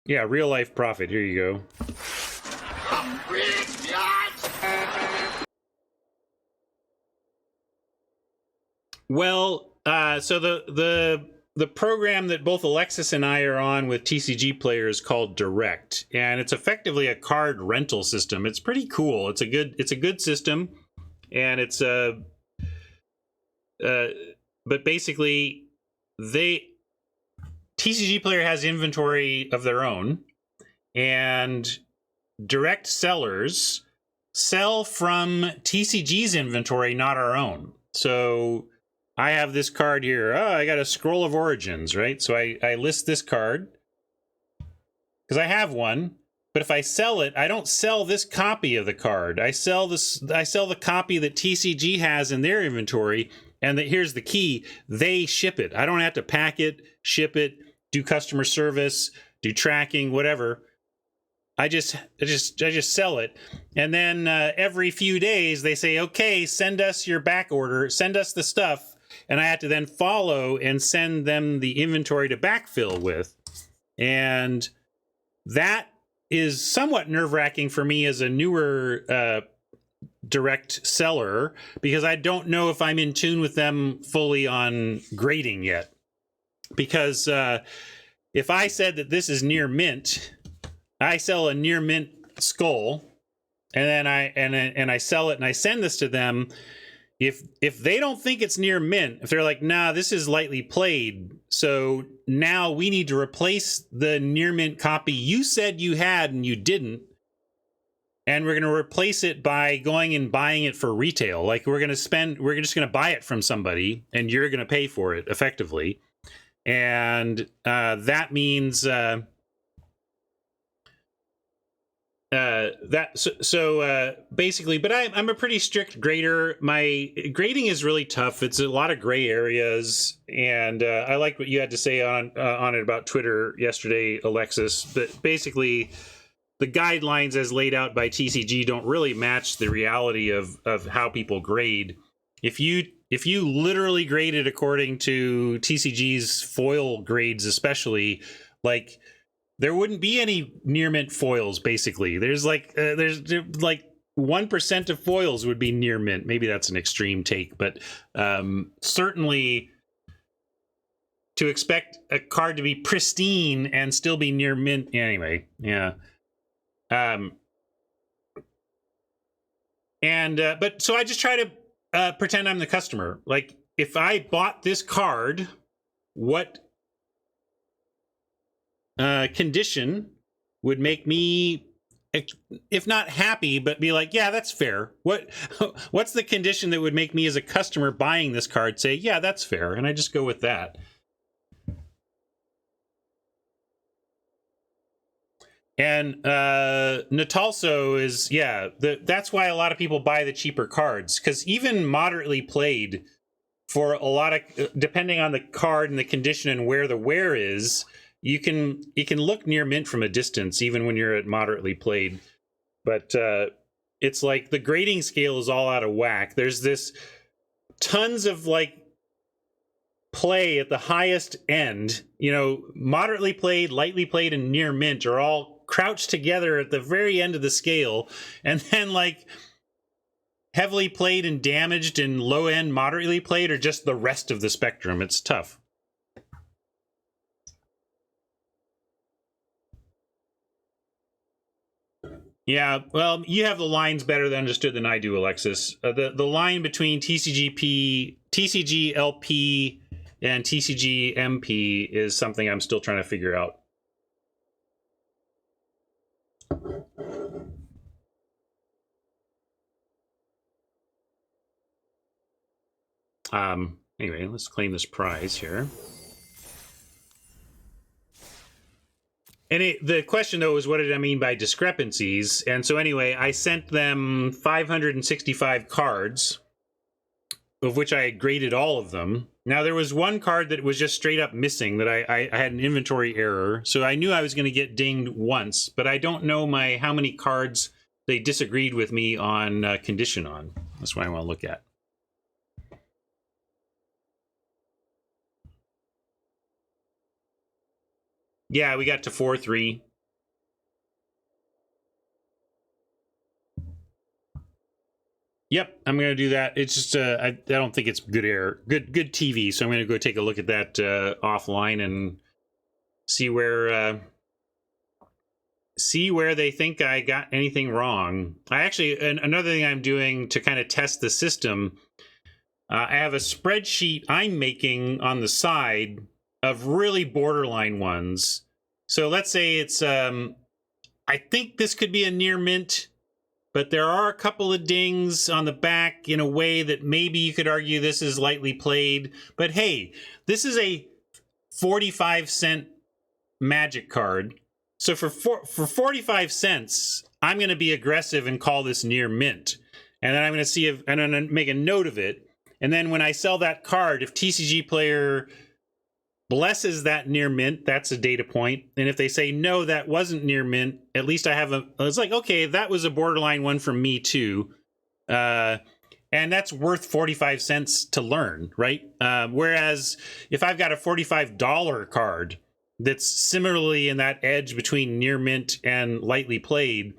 Yeah, real life profit. Here you go. Well, so the program that both Alexis and I are on with TCG Player is called Direct, and it's effectively a card rental system. It's pretty cool. It's a good system, and it's but basically TCG Player has inventory of their own, and direct sellers sell from TCG's inventory, not our own. So I have this card here. Oh, I got a Scroll of Origins, right? So I list this card because I have one. But if I sell it, I don't sell this copy of the card. I sell the copy that TCG has in their inventory. And here's the key: they ship it. I don't have to pack it, ship it, do customer service, do tracking, whatever. I just sell it, and then every few days they say, "Okay, send us your back order, send us the stuff," and I have to then follow and send them the inventory to backfill with, and that is somewhat nerve-wracking for me as a newer direct seller, because I don't know if I'm in tune with them fully on grading yet. Because if I said that this is near mint, I sell a near mint skull, and then I sell it and I send this to them. If they don't think it's near mint, if they're like, nah, this is lightly played, so now we need to replace the near mint copy you said you had and you didn't, and we're going to replace it by going and buying it for retail. Like we're just going to buy it from somebody and you're going to pay for it effectively. And that means basically, but I'm a pretty strict grader. My grading is really tough. It's a lot of gray areas, and I like what you had to say on it about Twitter yesterday, Alexis. But basically, the guidelines as laid out by TCG don't really match the reality of how people grade. If you literally graded according to TCG's foil grades, especially, like, there wouldn't be any near mint foils. Basically, there's like 1% of foils would be near mint. Maybe that's an extreme take, but certainly to expect a card to be pristine and still be near mint anyway. Yeah. But so I just try to pretend I'm the customer. Like, if I bought this card, what condition would make me, if not happy, but be like, yeah, that's fair. What's the condition that would make me as a customer buying this card say, yeah, that's fair? And I just go with that. And Natalso is, yeah, that's why a lot of people buy the cheaper cards, because even moderately played, for a lot of, depending on the card and the condition and where the wear is, it can look near mint from a distance, even when you're at moderately played. But it's like the grading scale is all out of whack. There's this tons of like play at the highest end. You know, moderately played, lightly played, and near mint are all crouched together at the very end of the scale, and then like heavily played and damaged and low end moderately played are just the rest of the spectrum. It's tough. Yeah, well, you have the lines better understood than I do, Alexis. The line between TCG LP and TCG MP is something I'm still trying to figure out. Anyway, let's claim this prize here. And the question, though, is what did I mean by discrepancies? And so anyway, I sent them 565 cards, of which I had graded all of them. Now, there was one card that was just straight up missing, that I had an inventory error. So I knew I was going to get dinged once, but I don't know how many cards they disagreed with me on condition on. That's what I want to look at. Yeah, we got to 4-3. Yep, I'm going to do that. It's just I don't think it's good TV, so I'm going to go take a look at that offline and see where they think I got anything wrong. I actually, another thing I'm doing to kind of test the system, I have a spreadsheet I'm making on the side of really borderline ones. So let's say it's I think this could be a near mint, but there are a couple of dings on the back in a way that maybe you could argue this is lightly played. But hey, this is a 45-cent Magic card. So for 45 cents, I'm going to be aggressive and call this near mint. And then I'm going to see if, and I'm going to make a note of it. And then when I sell that card, if TCG player blesses that near mint, that's a data point. And if they say, no, that wasn't near mint, at least I have it's like, okay, that was a borderline one from me too. And that's worth 45 cents to learn, right? Whereas if I've got a $45 card that's similarly in that edge between near mint and lightly played,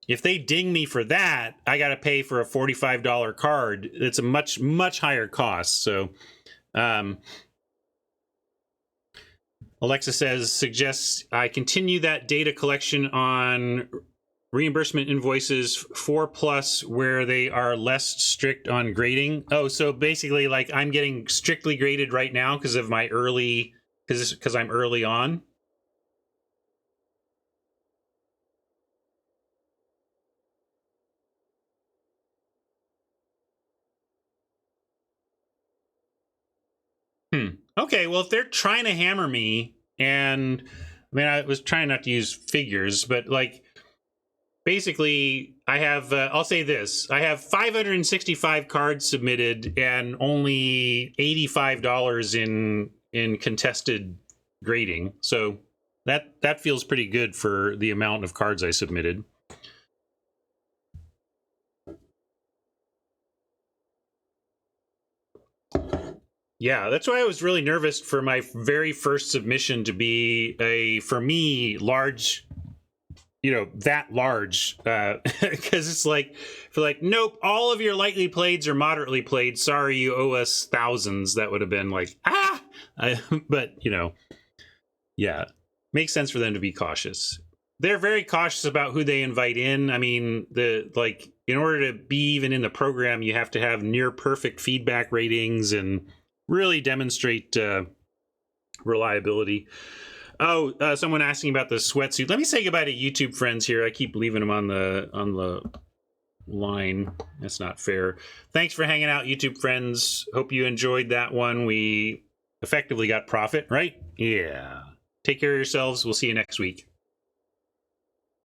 if they ding me for that, I got to pay for a $45 card. It's a much, much higher cost. So, Alexa suggests I continue that data collection on reimbursement invoices 4+ where they are less strict on grading. Oh, so basically like I'm getting strictly graded right now because of my early, because I'm early on. Okay, well, if they're trying to hammer me, and I mean, I was trying not to use figures, but like, basically, I have, I'll say this, I have 565 cards submitted and only $85 in contested grading. So that feels pretty good for the amount of cards I submitted. Yeah, that's why I was really nervous for my very first submission to be a, for me, large, you know, that large, because it's like, for like, nope, all of your lightly playeds are moderately played. Sorry, you owe us thousands. That would have been like, but, you know, yeah, makes sense for them to be cautious. They're very cautious about who they invite in. I mean, in order to be even in the program, you have to have near perfect feedback ratings and really demonstrate reliability. Oh, someone asking about the sweatsuit. Let me say goodbye to YouTube friends here. I keep leaving them on the line. That's not fair. Thanks for hanging out, YouTube friends. Hope you enjoyed that one. We effectively got profit, right? Yeah. Take care of yourselves. We'll see you next week.